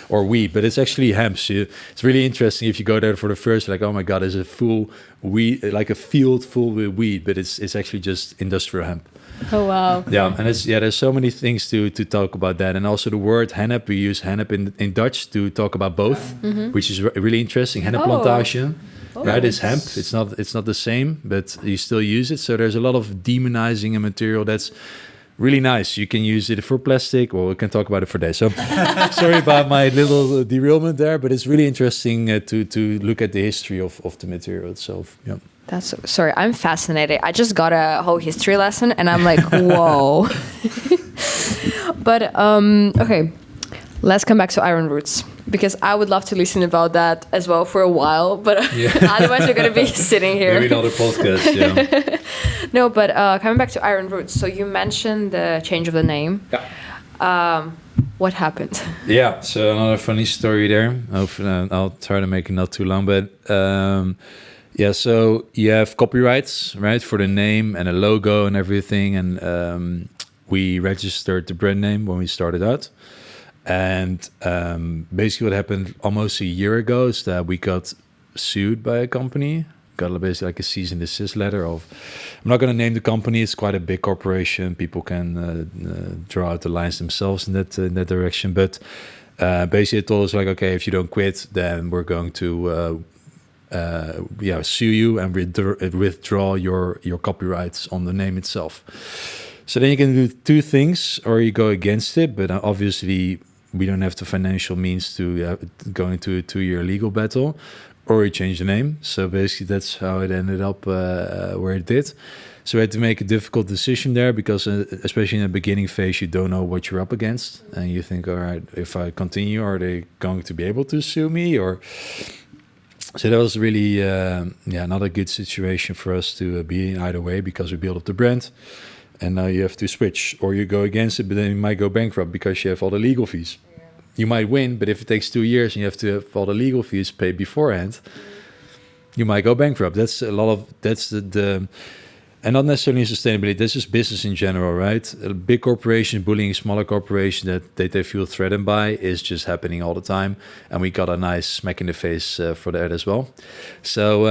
or weed, but it's actually hemp. So it's really interesting if you go there for the first, like, oh my God, it's a full weed, like a field full with weed, but it's actually just industrial hemp. Oh wow. Yeah, and there's so many things to talk about that, and also the word hennep. We use hennep in Dutch to talk about both, which is really interesting. Hennepplantage. Right, it's hemp. It's not the same, but you still use it. So there's a lot of demonizing a material that's really nice. You can use it for plastic, or we can talk about it for days. So sorry about my little derailment there, but it's really interesting to look at the history of the material itself. Yeah. Sorry, I'm fascinated. I just got a whole history lesson, and I'm like, whoa. But okay, let's come back to Iron Roots, because I would love to listen about that as well for a while, but otherwise we're going to be sitting here. Maybe another podcast, yeah. No, but coming back to Iron Roots, so you mentioned the change of the name. Yeah. What happened? Yeah, so another funny story there. I'll try to make it not too long, but yeah, so you have copyrights, right, for the name and a logo and everything, and we registered the brand name when we started out. And basically what happened almost a year ago is that we got sued by a company, got basically like a cease and desist letter of, I'm not going to name the company, it's quite a big corporation, people can draw out the lines themselves in that direction, but basically it told us like, okay, if you don't quit, then we're going to sue you and withdraw your copyrights on the name itself. So then you can do two things, or you go against it, but obviously we don't have the financial means to go into a 2-year legal battle, or you change the name. So basically that's how it ended up where it did. So we had to make a difficult decision there, because especially in the beginning phase, you don't know what you're up against. And you think, all right, if I continue, are they going to be able to sue me? Or so that was really not a good situation for us to be in either way, because we built up the brand. And now you have to switch, or you go against it, but then you might go bankrupt because you have all the legal fees. You might win, but if it takes 2 years and you have to have all the legal fees paid beforehand, you might go bankrupt. That's the and not necessarily sustainability. This is business in general, right? A big corporation bullying a smaller corporation that they feel threatened by is just happening all the time. And we got a nice smack in the face for that as well. So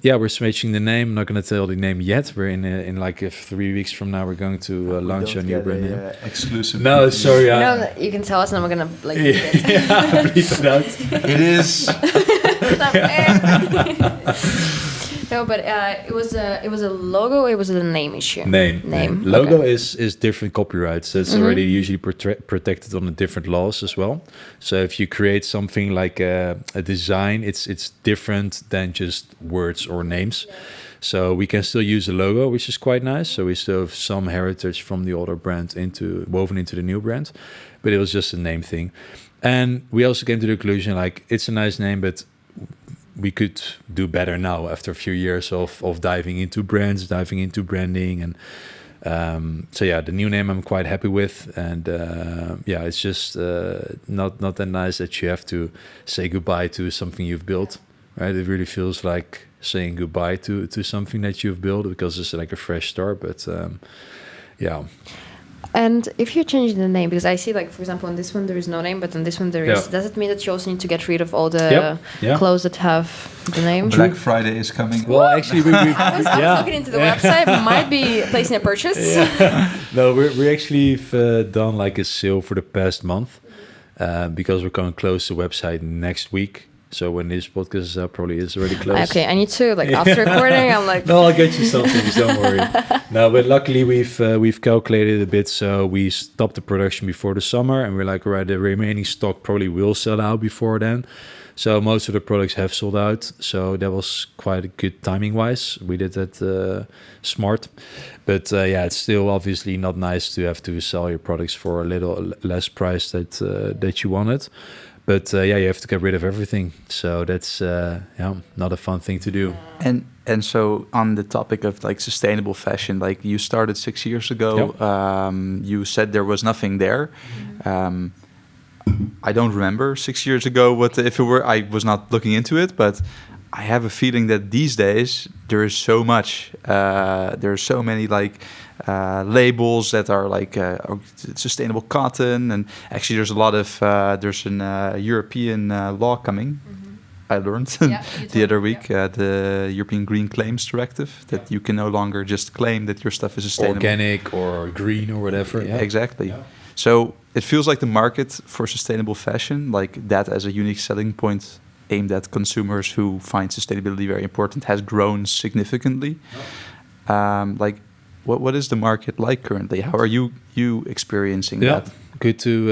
we're switching the name. I'm not going to tell the name yet. We're in like 3 weeks from now. We're going to launch a new brand name. Exclusive. No, sorry. No, you can tell us, and we're going to like bleep it. Bleep it out. It is. No, but it was a logo. It was a name issue. Name. Logo is different copyrights. It's already usually protected on the different laws as well. So if you create something like a design, it's different than just words or names. Yeah. So we can still use the logo, which is quite nice. So we still have some heritage from the older brand woven into the new brand, but it was just a name thing. And we also came to the conclusion, like, it's a nice name, but we could do better now after a few years of diving into brands, diving into branding. And the new name I'm quite happy with. And it's just not that nice that you have to say goodbye to something you've built, right? It really feels like saying goodbye to something that you've built, because it's like a fresh start. But And if you're changing the name, because I see, like, for example, on this one there is no name, but on this one there is. Does it mean that you also need to get rid of all the clothes that have the name? Black Friday is coming. Well, actually, I was looking into the website. Might be placing a purchase. Yeah. No, we actually done like a sale for the past month, because we're going to close the website next week. So when this podcast is up, probably it's already closed. Okay, I need to, like, after recording, I'm like... No, I'll get you something, don't worry. No, but luckily we've calculated a bit, so we stopped the production before the summer, and we're like, all right, the remaining stock probably will sell out before then. So most of the products have sold out. So that was quite good timing wise. We did that smart. But yeah, it's still obviously not nice to have to sell your products for a little less price that you wanted. But yeah, you have to get rid of everything. So that's not a fun thing to do. And so on the topic of like sustainable fashion, like you started 6 years ago. Yep. You said there was nothing there. I don't remember 6 years ago what if it were. I was not looking into it, but I have a feeling that these days there is so much. There are so many like labels that are like sustainable cotton, and actually there's a lot of there's an European law coming. I learned the other week, the European Green Claims Directive, that you can no longer just claim that your stuff is sustainable. Organic or green or whatever. Yeah. Exactly. Yeah. So it feels like the market for sustainable fashion, like that as a unique selling point aimed at consumers who find sustainability very important, has grown significantly. Like, what is the market like currently? How are you experiencing that? Good to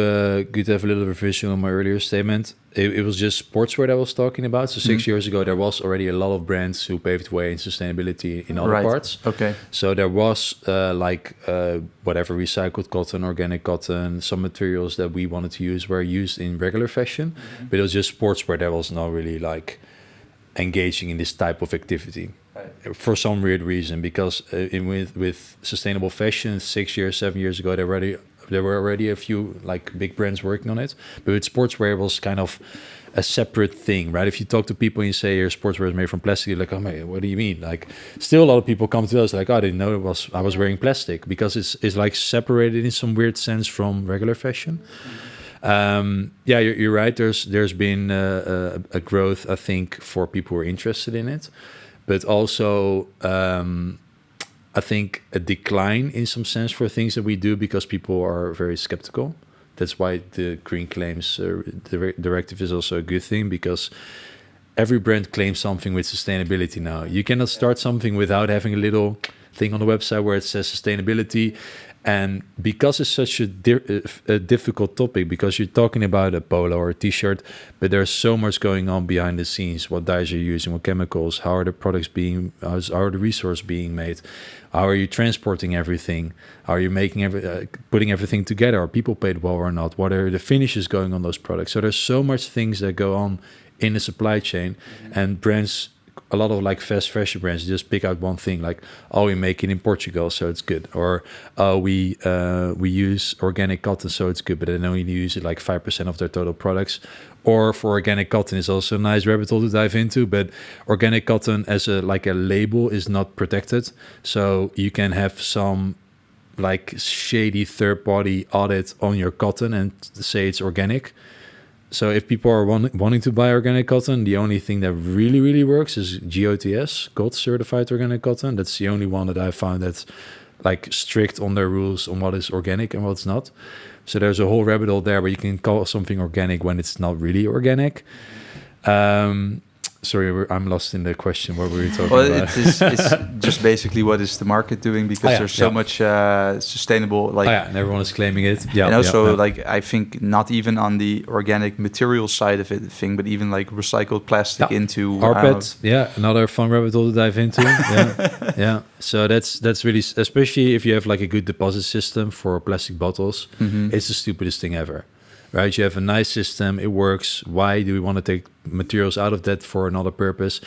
have a little revision on my earlier statement. It was just sportswear that I was talking about. So 6 years ago, there was already a lot of brands who paved way in sustainability in other parts. Okay. So there was whatever recycled cotton, organic cotton, some materials that we wanted to use were used in regular fashion, but it was just sportswear that was not really like engaging in this type of activity. Right. For some weird reason, because with sustainable fashion 6 years, 7 years ago, there were already a few like big brands working on it, but with sportswear it was kind of a separate thing, right? If you talk to people and you say your sportswear is made from plastic, you're like, oh man, what do you mean? Like, still a lot of people come to us like, oh, I didn't know I was wearing plastic, because it's like separated in some weird sense from regular fashion. Yeah, you're right. There's been a growth, I think, for people who are interested in it, but also I think a decline in some sense for things that we do because people are very skeptical. That's why the Green Claims Directive is also a good thing, because every brand claims something with sustainability now. You cannot start something without having a little thing on the website where it says sustainability. And because it's such a difficult topic, because you're talking about a polo or a t-shirt, but there's so much going on behind the scenes. What dyes you're using, what chemicals, how are the products how are the resources being made, how are you transporting everything, how are you making putting everything together, are people paid well or not, what are the finishes going on those products. So there's so much things that go on in the supply chain, and brands, a lot of like fast fashion brands, just pick out one thing, like, oh, we make it in Portugal, so it's good, or oh, we use organic cotton, so it's good, but they only use it like 5% of their total products. Or for organic cotton is also a nice rabbit hole to dive into, but organic cotton as a label is not protected, so you can have some like shady third party audit on your cotton and say it's organic. So if people are wanting to buy organic cotton, the only thing that really, really works is GOTS, Gold Certified Organic Cotton. That's the only one that I found that's like strict on their rules on what is organic and what's not. So there's a whole rabbit hole there where you can call something organic when it's not really organic. Sorry, I'm lost in the question. What were we talking about? It's just basically what is the market doing, because there's so much sustainable, and everyone is claiming it. Yeah, and also I think not even on the organic material side of it thing, but even like recycled plastic into rPET. Another fun rabbit hole to dive into. Yeah. So that's really, especially if you have like a good deposit system for plastic bottles, it's the stupidest thing ever. Right, you have a nice system, it works. Why do we want to take materials out of that for another purpose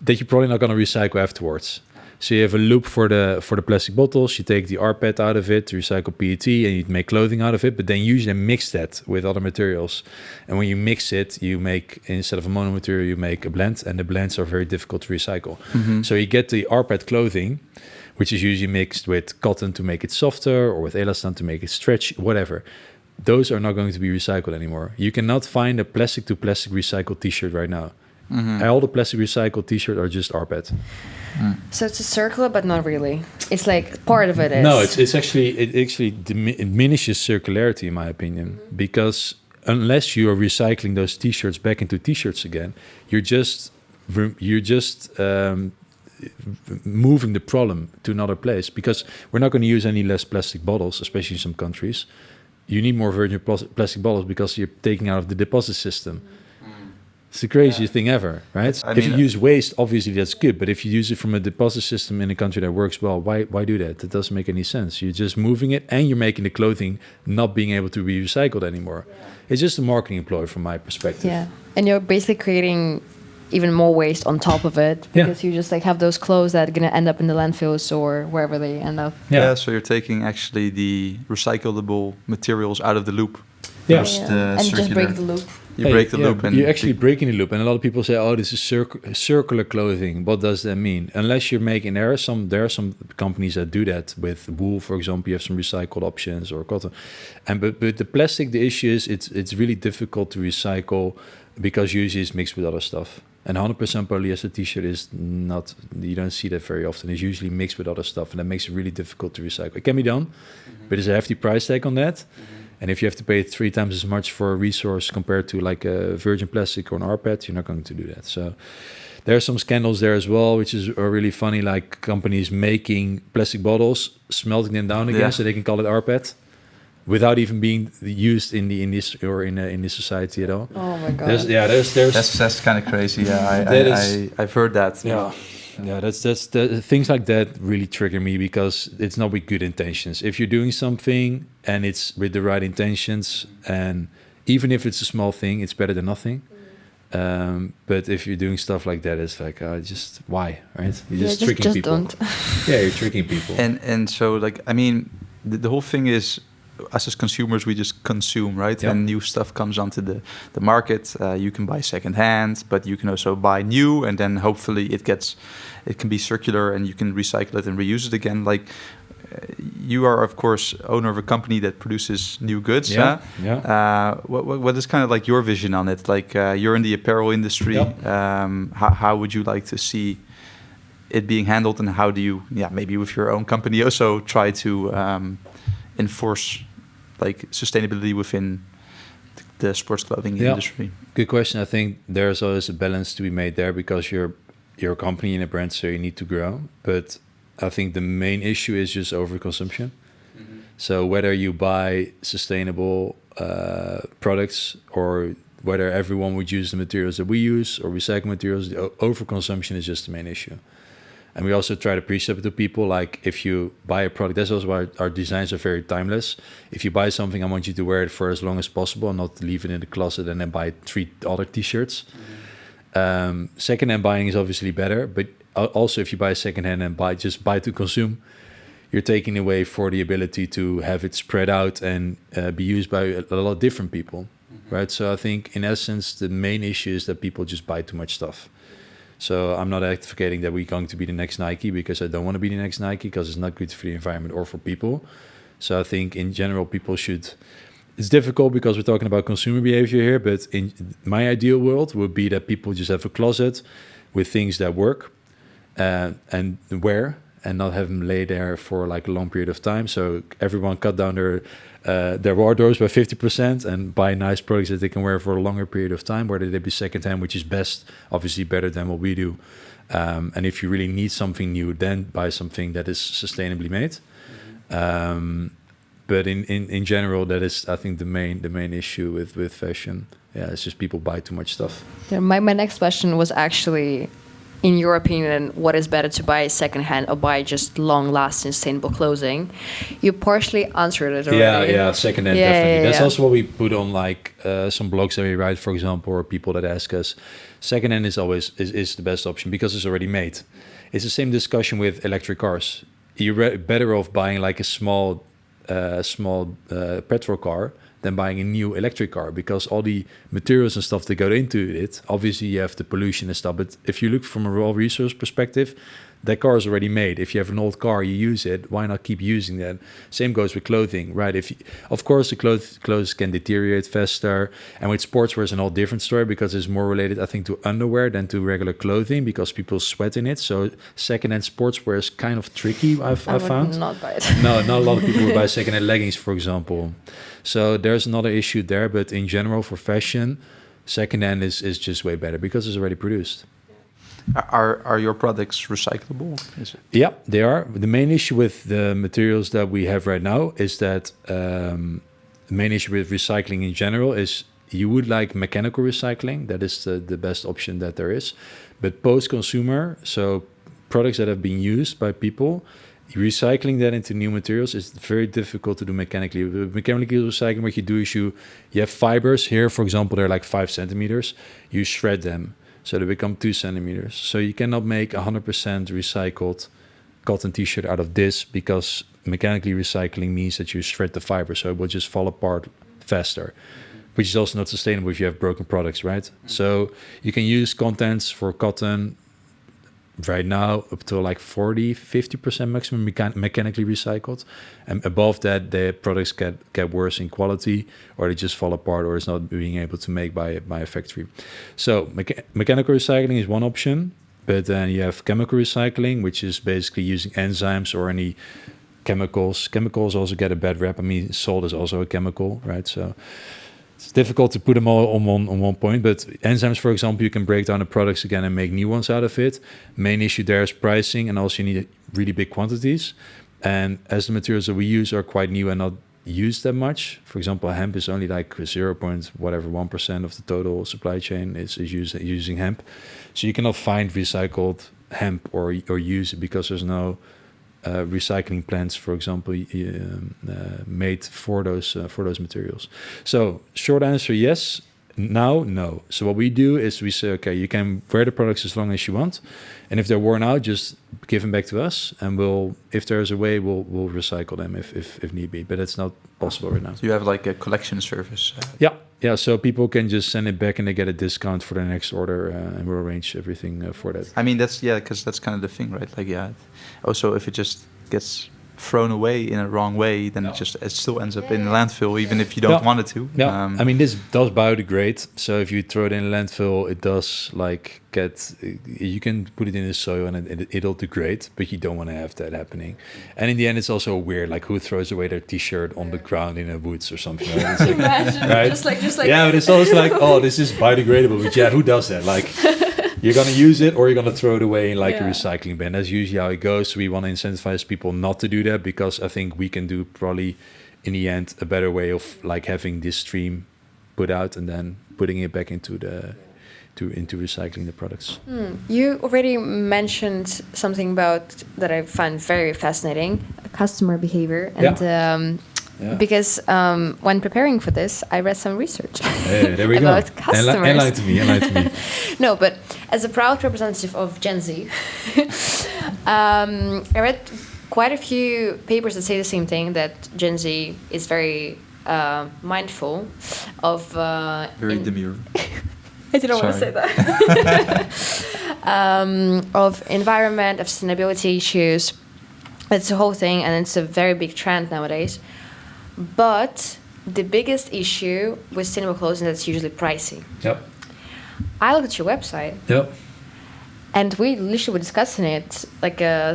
that you're probably not going to recycle afterwards? So you have a loop for the plastic bottles. You take the rPET out of it to recycle PET, and you make clothing out of it. But then you usually mix that with other materials, and when you mix it, you make, instead of a mono material, you make a blend, and the blends are very difficult to recycle. So you get the rPET clothing, which is usually mixed with cotton to make it softer, or with elastan to make it stretch, whatever. Those are not going to be recycled anymore. You cannot find a plastic to plastic recycled t-shirt right now. All the plastic recycled t-shirts are just rPET. So it's a circular, but not really. It's like part of it is. No, it actually diminishes circularity, in my opinion, because unless you are recycling those t-shirts back into t-shirts again, you're just moving the problem to another place, because we're not going to use any less plastic bottles, especially in some countries. You need more virgin plastic bottles because you're taking out of the deposit system. It's the craziest thing ever, right? I If mean, you use waste, obviously that's good. But if you use it from a deposit system in a country that works well, why do that? That doesn't make any sense. You're just moving it, and you're making the clothing not being able to be recycled anymore. It's just a marketing ploy from my perspective. Yeah, and you're basically creating even more waste on top of it because you just like have those clothes that are gonna end up in the landfills or wherever they end up. Yeah, so you're taking actually the recyclable materials out of the loop. Yeah. And just break the loop. You break the loop, and you're actually breaking the loop. And a lot of people say, "Oh, this is circular clothing." What does that mean? Unless you're making there are some companies that do that with wool, for example. You have some recycled options or cotton, and but the plastic. The issue is it's really difficult to recycle because usually it's mixed with other stuff. And 100% polyester t-shirt is not. You don't see that very often. It's usually mixed with other stuff, and that makes it really difficult to recycle. It can be done, but there's a hefty price tag on that. And if you have to pay 3 times as much for a resource compared to like a virgin plastic or an rPET, you're not going to do that. So there are some scandals there as well, which is really funny, like companies making plastic bottles, smelting them down again so they can call it rPET without even being used in this society at all. Oh my god. That's kind of crazy. Yeah, I've heard that. Yeah, that's things like that really trigger me because it's not with good intentions. If you're doing something and it's with the right intentions, and even if it's a small thing, it's better than nothing. But if you're doing stuff like that, it's like just why, right? You're just tricking people. Don't. Yeah, you're tricking people. And so like I mean, the whole thing is, us as consumers, we just consume, right? Yep. And new stuff comes onto the market. You can buy secondhand, but you can also buy new, and then hopefully it can be circular, and you can recycle it and reuse it again. Like you are, of course, owner of a company that produces new goods. Yeah. What is kind of like your vision on it? Like you're in the apparel industry. How would you like to see it being handled, and how do you, maybe with your own company also try to enforce like sustainability within the sports clothing industry? Good question. I think there's always a balance to be made there because you're a company and a brand, so you need to grow. But I think the main issue is just overconsumption. Mm-hmm. So whether you buy sustainable products or whether everyone would use the materials that we use or recycle materials, the overconsumption is just the main issue. And we also try to preach it to people, like if you buy a product, that's also why our designs are very timeless. If you buy something, I want you to wear it for as long as possible and not leave it in the closet and then buy 3 other t-shirts. Mm-hmm. Secondhand buying is obviously better, but also if you buy secondhand and just buy to consume, you're taking away for the ability to have it spread out and be used by a lot of different people, mm-hmm. right? So I think in essence, the main issue is that people just buy too much stuff. So I'm not advocating that we're going to be the next Nike, because I don't want to be the next Nike, because it's not good for the environment or for people. So I think in general, people should... It's difficult because we're talking about consumer behavior here, but in my ideal world would be that people just have a closet with things that work and wear, and not have them lay there for like a long period of time. So everyone cut down their wardrobes by 50% and buy nice products that they can wear for a longer period of time, whether they be secondhand, which is best, obviously better than what we do. And if you really need something new, then buy something that is sustainably made. But in general, that is, I think, the main issue with fashion. Yeah, it's just people buy too much stuff. Yeah, my next question was actually, in your opinion, what is better, to buy secondhand or buy just long-lasting sustainable clothing? You partially answered it already. Yeah, secondhand, definitely. That's also what we put on like some blogs that we write, for example, or people that ask us. Secondhand is always is the best option because it's already made. It's the same discussion with electric cars. You're better off buying like a small petrol car than buying a new electric car, because all the materials and stuff that go into it, obviously you have the pollution and stuff, but if you look from a raw resource perspective, that car is already made. If you have an old car, you use it, why not keep using that? Same goes with clothing, right? Of course, the clothes can deteriorate faster, and with sportswear it's an all different story, because it's more related, I think, to underwear than to regular clothing, because people sweat in it. So secondhand sportswear is kind of tricky, I found. Would not buy it. No, not a lot of people would buy secondhand leggings, for example. So there's another issue there, but in general, for fashion, secondhand is just way better because it's already produced. Are your products recyclable? Yeah, they are. The main issue with the materials that we have right now is that the main issue with recycling in general is you would like mechanical recycling. That is the best option that there is. But post-consumer, so products that have been used by people, recycling that into new materials is very difficult to do mechanically. With mechanical recycling, what you do is you have fibers here, for example, they're like 5 centimeters. You shred them, so they become 2 centimeters. So you cannot make 100% recycled cotton t-shirt out of this, because mechanically recycling means that you shred the fiber, so it will just fall apart faster, which is also not sustainable if you have broken products, right? So you can use contents for cotton right now up to like 40-50% maximum mechanically recycled, and above that the products get worse in quality, or they just fall apart, or it's not being able to make by a factory. So mechanical recycling is one option, but then you have chemical recycling, which is basically using enzymes or any chemicals. Chemicals also get a bad rap. I mean, salt is also a chemical, right? So it's difficult to put them all on one point, but enzymes, for example, you can break down the products again and make new ones out of it. Main issue there is pricing, and also you need really big quantities. And as the materials that we use are quite new and not used that much, for example, hemp is only like 0.1% of the total supply chain is using hemp. So you cannot find recycled hemp or use it, because there's no recycling plants, for example, made for those materials. So short answer, yes. Now, no. So what we do is we say, okay, you can wear the products as long as you want, and if they're worn out, just give them back to us, and if there's a way, we'll recycle them if need be. But it's not possible right now. So you have like a collection service. Yeah. So people can just send it back, and they get a discount for their next order, and we'll arrange everything for that. I mean, because that's kind of the thing, right? Like, also, if it just gets thrown away in a wrong way, then it still ends up in the landfill, even if you don't want it to. Yeah, I mean, this does biodegrade. So if you throw it in a landfill, it does you can put it in the soil and it'll degrade, but you don't want to have that happening. And in the end, it's also weird, like who throws away their t-shirt on the ground in the woods or something. Right? It's like, imagine, right? just like yeah, but it's always like, oh, this is biodegradable. But yeah, who does that? Like, you're going to use it, or you're going to throw it away in a recycling bin. That's usually how it goes. We want to incentivize people not to do that, because I think we can do probably in the end a better way of like having this stream put out and then putting it back into recycling the products. You already mentioned something about that I find very fascinating, customer behavior, and because when preparing for this, I read some research there we about go. customers. Enlighten me. No, but as a proud representative of Gen Z, I read quite a few papers that say the same thing, that Gen Z is very mindful of... very demure. I didn't want to say that. Of environment, of sustainability issues. It's a whole thing, and it's a very big trend nowadays. But the biggest issue with sustainable clothing is usually pricing. Yep. I looked at your website. Yep. And we literally were discussing it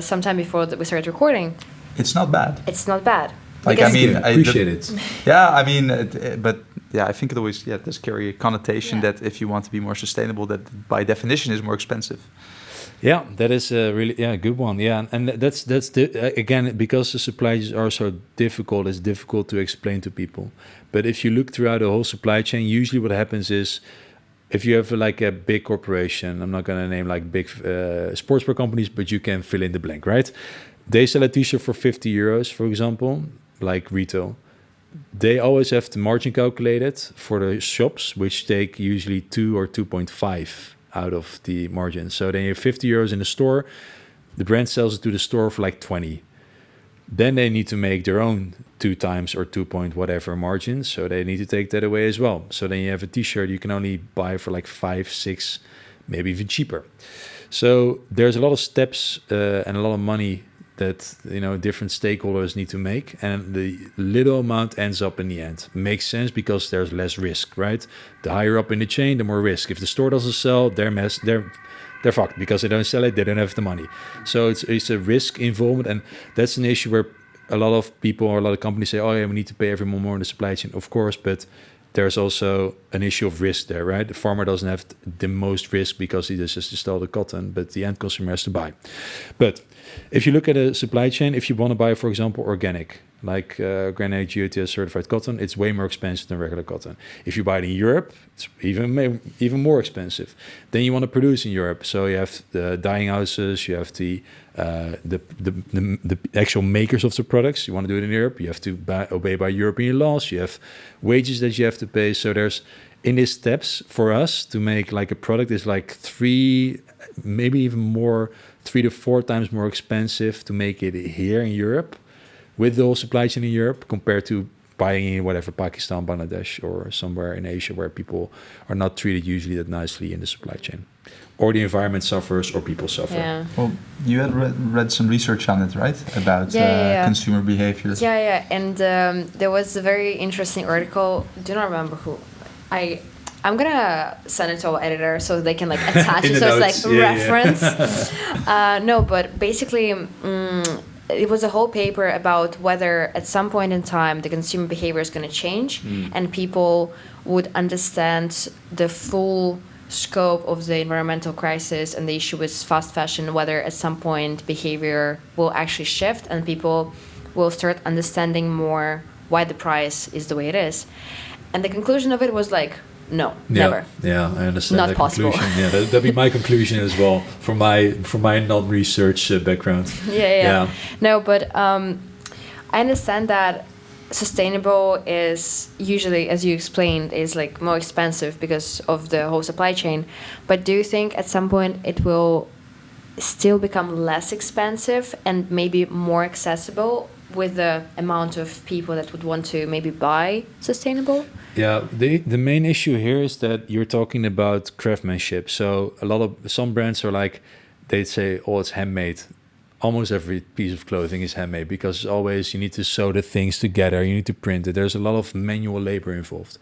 sometime before that we started recording. It's not bad. It's not bad. Like, I mean, I appreciate it. Yeah, I mean, but yeah, I think it always does carry a connotation that if you want to be more sustainable, that by definition is more expensive. Yeah, that is a really good one. Yeah, and that's again, because the supplies are so difficult, it's difficult to explain to people. But if you look throughout the whole supply chain, usually what happens is, if you have like a big corporation, I'm not going to name like big sportswear companies, but you can fill in the blank, right? They sell a t-shirt for 50 euros, for example, like retail. They always have the margin calculated for the shops, which take usually 2 or 2.5 out of the margin. So then you have 50 euros in the store. The brand sells it to the store for like 20. Then they need to make their own 2 times or 2 point whatever margin. So they need to take that away as well. So then you have a t-shirt you can only buy for like 5, 6, maybe even cheaper. So there's a lot of steps and a lot of money that, you know, different stakeholders need to make, and the little amount ends up in the end. Makes sense because there's less risk, right? The higher up in the chain, the more risk. If the store doesn't sell, they're fucked because they don't sell it, they don't have the money. So it's a risk involvement, and that's an issue where a lot of people or a lot of companies say, oh yeah, we need to pay everyone more in the supply chain, of course, but there's also an issue of risk there, right? The farmer doesn't have the most risk because he just has to sell the cotton, but the end consumer has to buy. But if you look at a supply chain, if you want to buy, for example, organic, like granite GOTS certified cotton, it's way more expensive than regular cotton. If you buy it in Europe, it's even more expensive. Then you want to produce in Europe, so you have the dyeing houses, you have the actual makers of the products. You want to do it in Europe, you have to obey by European laws. You have wages that you have to pay. So there's in these steps for us to make like a product is like 3, maybe even more, 3 to 4 times more expensive to make it here in Europe, with the whole supply chain in Europe, compared to buying in whatever Pakistan, Bangladesh, or somewhere in Asia where people are not treated usually that nicely in the supply chain, or the environment suffers, or people suffer. Yeah. Well, you had read some research on it, right? About consumer behaviors. Yeah. And there was a very interesting article. Do not remember who. I'm gonna send it to our editor so they can like attach it, so it's like reference. No, but basically. It was a whole paper about whether at some point in time the consumer behavior is going to change and people would understand the full scope of the environmental crisis and the issue with fast fashion, whether at some point behavior will actually shift and people will start understanding more why the price is the way it is. And the conclusion of it was like, no, never. Yeah, I understand. Not possible. Yeah, that'd be my conclusion as well from my non-research background. Yeah. No, but I understand that sustainable is usually, as you explained, is like more expensive because of the whole supply chain. But do you think at some point it will still become less expensive and maybe more accessible with the amount of people that would want to maybe buy sustainable? Yeah, the main issue here is that you're talking about craftsmanship. So some brands are like, they say, oh, it's handmade. Almost every piece of clothing is handmade because always you need to sew the things together, you need to print it. There's a lot of manual labor involved.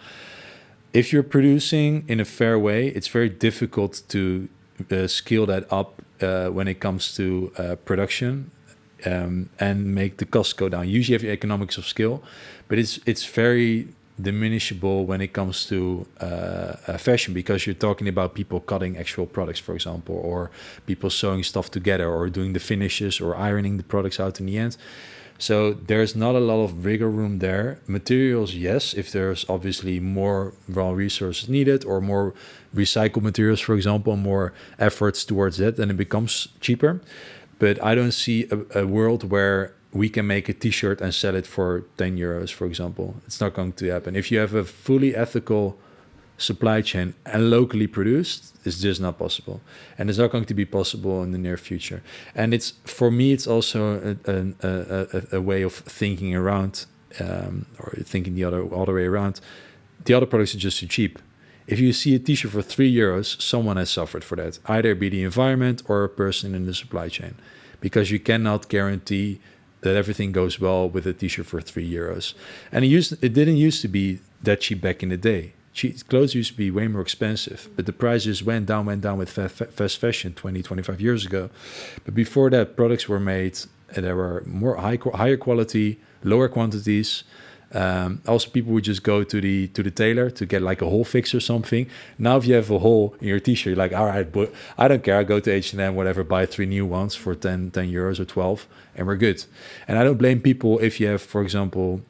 If you're producing in a fair way, it's very difficult to scale that up when it comes to production and make the costs go down. Usually you have your economics of scale, but it's very diminishable when it comes to fashion, because you're talking about people cutting actual products, for example, or people sewing stuff together, or doing the finishes, or ironing the products out in the end. So there's not a lot of wiggle room there. Materials, yes, if there's obviously more raw resources needed, or more recycled materials, for example, more efforts towards that, then it becomes cheaper. But I don't see a world where we can make a t-shirt and sell it for 10 euros, for example. It's not going to happen. If you have a fully ethical supply chain and locally produced, it's just not possible. And it's not going to be possible in the near future. And it's, for me, it's also a way of thinking around, or thinking the other way around. The other products are just too cheap. If you see a t-shirt for 3 euros, someone has suffered for that. Either be the environment or a person in the supply chain. Because you cannot guarantee that everything goes well with a t-shirt for 3 euros. And it didn't used to be that cheap back in the day. Clothes used to be way more expensive, but the prices went down with fast fashion 20, 25 years ago. But before that, products were made and there were more higher quality, lower quantities. Also, people would just go to the tailor to get like a hole fix or something. Now, if you have a hole in your t-shirt, you're like, all right, but I don't care. I go to H&M, whatever, buy 3 new ones for 10 euros or 12, and we're good. And I don't blame people if you have, for example,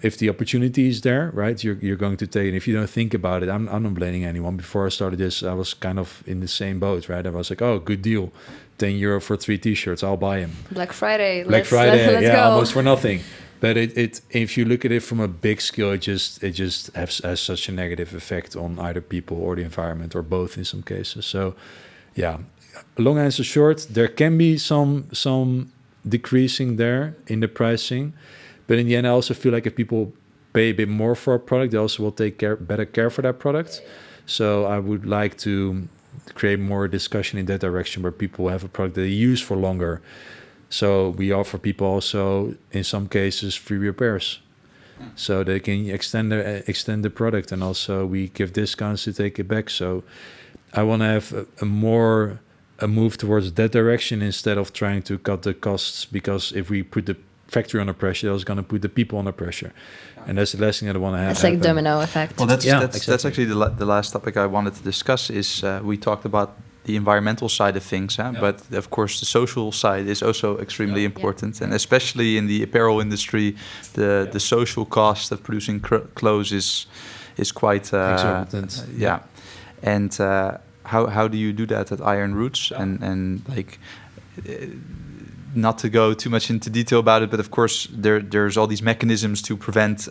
if the opportunity is there, right, you're going to take it. And if you don't think about it, I'm not blaming anyone. Before I started this, I was kind of in the same boat, right? I was like, oh, good deal, 10 euro for 3 t-shirts, I'll buy them. Black Friday, let's yeah, go. Almost for nothing. But it if you look at it from a big scale, it just has such a negative effect on either people or the environment, or both in some cases. So, yeah, long answer short, there can be some decreasing there in the pricing, but in the end, I also feel like if people pay a bit more for a product, they also will take better care for that product. So I would like to create more discussion in that direction, where people have a product that they use for longer. So we offer people also, in some cases, free repairs, so they can extend the product, and also we give discounts to take it back. So I want to have a move towards that direction, instead of trying to cut the costs, because if we put the factory under pressure, that's going to put the people under pressure, and that's the last thing that I want to have. It's like domino effect. Well, that's exactly. actually the last topic I wanted to discuss. Is we talked about the environmental side of things, huh? Yeah. But of course the social side is also extremely Yeah. important, and especially in the apparel industry, the social cost of producing clothes is quite Exorbitant. yeah. And how do you do that at Iron Roots? And like, not to go too much into detail about it, but of course there's all these mechanisms to prevent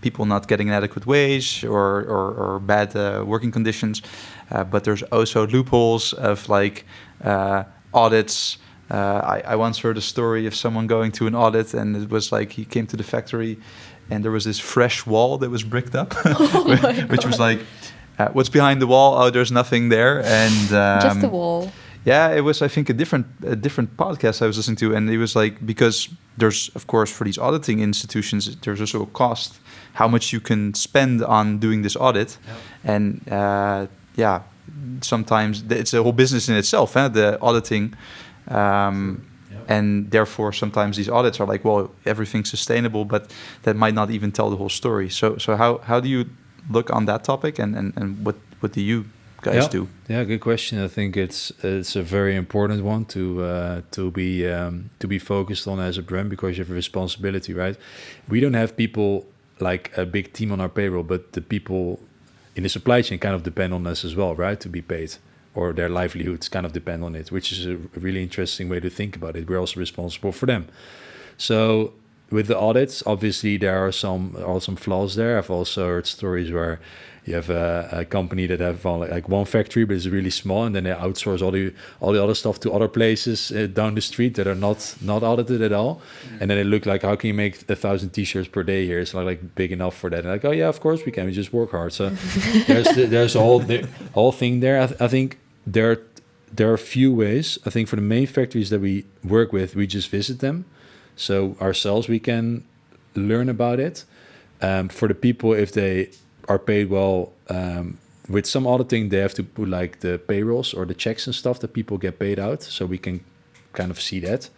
people not getting an adequate wage or bad working conditions. But there's also loopholes of like audits. I once heard a story of someone going to an audit, and it was like he came to the factory and there was this fresh wall that was bricked up, which was like, what's behind the wall? Oh, there's nothing there. And Just the wall. yeah, it was, I think, a different podcast I was listening to, and it was like, because there's, of course, for these auditing institutions, there's also a cost, how much you can spend on doing this audit, and yeah, sometimes it's a whole business in itself, the auditing, and therefore sometimes these audits are like, well, everything's sustainable, but that might not even tell the whole story. So how do you look on that topic, and what do you guys do? Yeah, good question. I think it's a very important one to be focused on as a brand, because you have a responsibility, right? We don't have people like a big team on our payroll, but the people in the supply chain kind of depend on us as well, right? To be paid, or their livelihoods kind of depend on it, which is a really interesting way to think about it. We're also responsible for them. So with the audits, obviously there are some flaws there. I've also heard stories where you have a company that have like one factory, but it's really small, and then they outsource all the other stuff to other places down the street that are not audited at all. And then they look like, how can you make 1,000 t-shirts per day here? It's not like big enough for that. And like, oh yeah, of course we can. We just work hard. So there's a whole thing there. I think there are a few ways. I think for the main factories that we work with, we just visit them. So ourselves, we can learn about it. For the people, if they are paid well, with some auditing, they have to put like the payrolls or the checks and stuff that people get paid out, so we can kind of see that.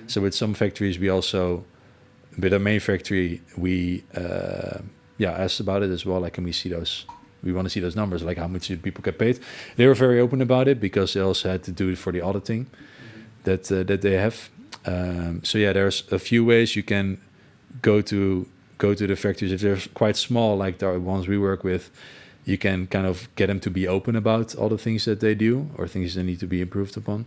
So with some factories, we also, with our main factory, we asked about it as well. Like, can we see those? We want to see those numbers, like how much do people get paid. They were very open about it, because they also had to do it for the auditing that they have. So yeah, there's a few ways you can go to the factories. If they're quite small, like the ones we work with, you can kind of get them to be open about all the things that they do or things that need to be improved upon.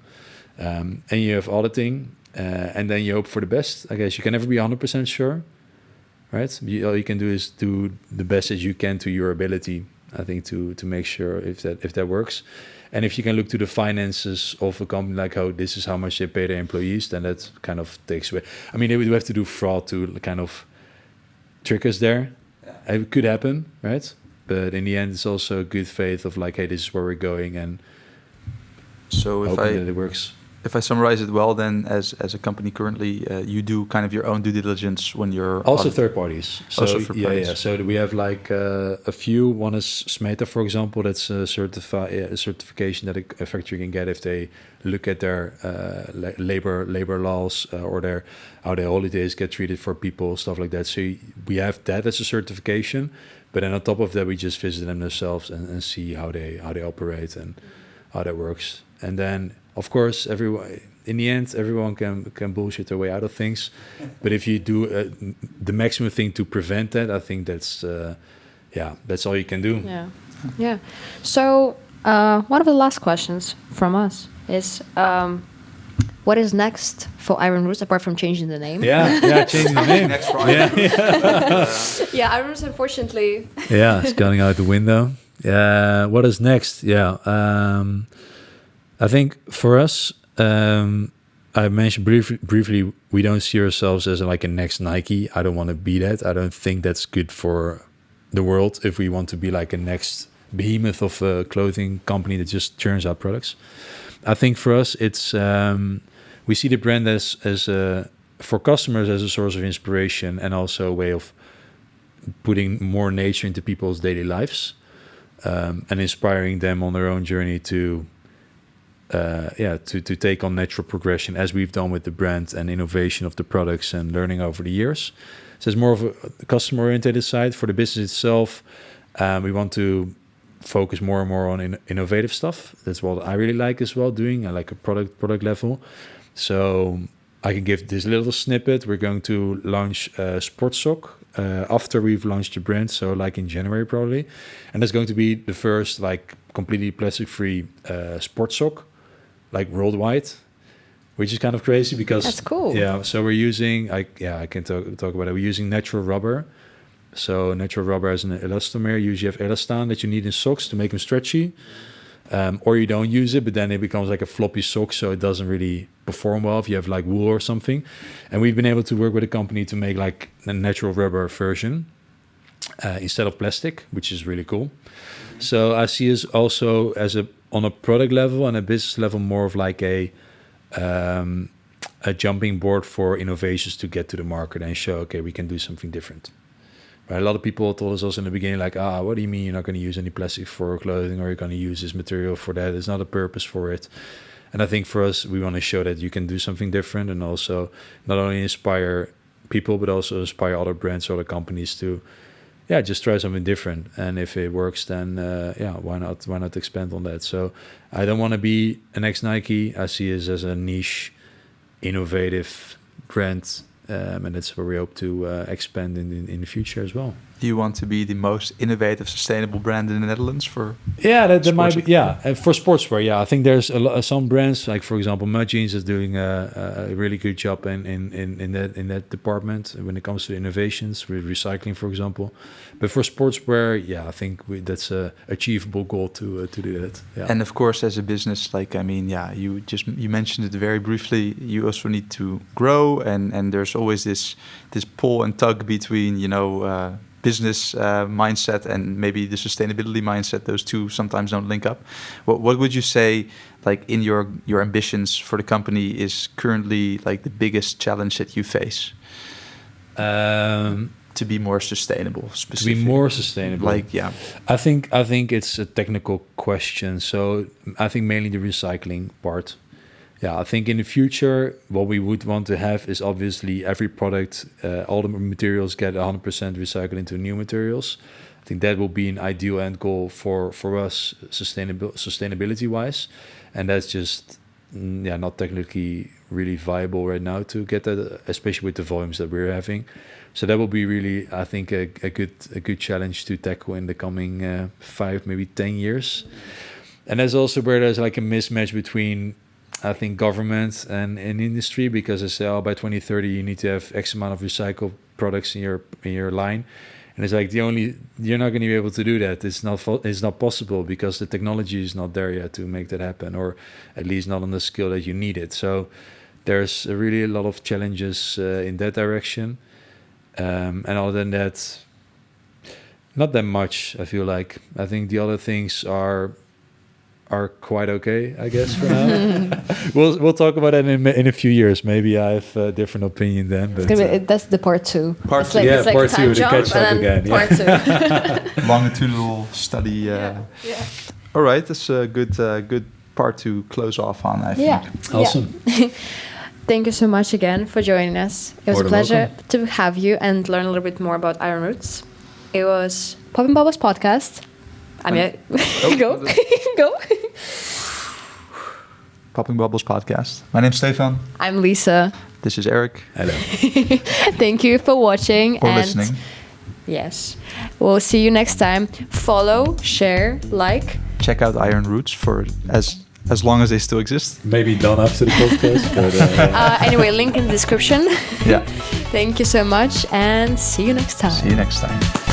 And you have auditing, and then you hope for the best. I guess you can never be 100% sure, right? All you can do is do the best that you can to your ability, I think, to make sure if that works. And if you can look to the finances of a company, like how this is how much they pay their employees, then that kind of takes away. I mean, they would have to do fraud to kind of trick us there. It could happen, right? But in the end, it's also a good faith of like, hey, this is where we're going, and so hoping that it works. If I summarize it well, then as a company currently, you do kind of your own due diligence when you're also third parties. So also third parties. Yeah. So we have like a few. One is Smeta, for example. That's a certification that a factory can get if they look at their labor laws or how their holidays get treated for people, stuff like that. So we have that as a certification. But then on top of that, we just visit them themselves and see how they operate and how that works. And then, of course, in the end, everyone can bullshit their way out of things. But if you do the maximum thing to prevent that, I think that's all you can do. Yeah. So one of the last questions from us is, what is next for Iron Roots apart from changing the name? Yeah, changing the name. Next Friday. Yeah, Iron Roots, unfortunately. Yeah, it's going out the window. What is next? Yeah. I think for us, I mentioned briefly, we don't see ourselves as like a next Nike. I don't want to be that. I don't think that's good for the world if we want to be like a next behemoth of a clothing company that just churns out products. I think for us, it's we see the brand as for customers as a source of inspiration and also a way of putting more nature into people's daily lives, and inspiring them on their own journey to take on natural progression, as we've done with the brand and innovation of the products and learning over the years. So it's more of a customer-oriented side. For the business itself, we want to focus more and more on innovative stuff. That's what I really like as well doing. I like a product level. So I can give this little snippet. We're going to launch sports sock after we've launched the brand. So like in January probably. And that's going to be the first like completely plastic-free sports sock, like worldwide, which is kind of crazy because that's cool. Yeah. So we're using, I can talk about it. We're using natural rubber. So natural rubber has an elastomer. You usually have elastan that you need in socks to make them stretchy. Or you don't use it, but then it becomes like a floppy sock, so it doesn't really perform well if you have like wool or something. And we've been able to work with a company to make like a natural rubber version instead of plastic, which is really cool. So I see us also as on a product level and a business level more of like a jumping board for innovations to get to the market and show, okay, we can do something different. Right? A lot of people told us also in the beginning, like, what do you mean you're not going to use any plastic for clothing, or you're going to use this material for that? There's not a purpose for it. And I think for us, we want to show that you can do something different and also not only inspire people, but also inspire other brands or other companies to, just try something different. And if it works, then, why not expand on that? So I don't want to be an ex-Nike. I see us as a niche, innovative brand. And that's where we hope to expand in the future as well. Do you want to be the most innovative, sustainable brand in the Netherlands for? Yeah, that might be. Yeah, and for sportswear. Yeah, I think there's some brands, like for example, Mud Jeans is doing a really good job in that department when it comes to innovations with recycling, for example. But for sportswear, I think that's a achievable goal to do that. Yeah. And of course, as a business, you mentioned it very briefly. You also need to grow, and there's always this pull and tug between business mindset and maybe the sustainability mindset. Those two sometimes don't link up. What would you say, like in your ambitions for the company, is currently like the biggest challenge that you face? To be more sustainable, specifically. To be more sustainable. I think it's a technical question. So I think mainly the recycling part. Yeah, I think in the future, what we would want to have is obviously every product, all the materials get 100% recycled into new materials. I think that will be an ideal end goal for us, sustainability-wise. And that's just, not technically really viable right now to get that, especially with the volumes that we're having. So that will be really, I think, a good challenge to tackle in the coming 5, maybe 10 years. And that's also where there's like a mismatch between, I think, government and industry, because they say, by 2030 you need to have X amount of recycled products in your line, and it's like you're not going to be able to do that. It's not possible because the technology is not there yet to make that happen, or at least not on the scale that you need it. So there's really a lot of challenges in that direction, and other than that, not that much. I feel like I think the other things are quite okay, I guess, for now. We'll talk about that in a few years. Maybe I have a different opinion then. But that's the part 2. Part 2. It's like part 2, the catch up again. Part 2. Longitudinal study. All right, that's a good part to close off on, I think. Yeah. Awesome. Yeah. Thank you so much again for joining us. It was a pleasure to have you and learn a little bit more about Iron Roots. It was Popping Bubbles podcast. Go. Popping Bubbles podcast. My name's Stefan. I'm Lisa. This is Erik. Hello. Thank you for watching or listening. Yes, we'll see you next time. Follow, share, like. Check out Iron Roots for as long as they still exist. Maybe done after the podcast. But, anyway, link in the description. Yeah. Thank you so much, and see you next time. See you next time.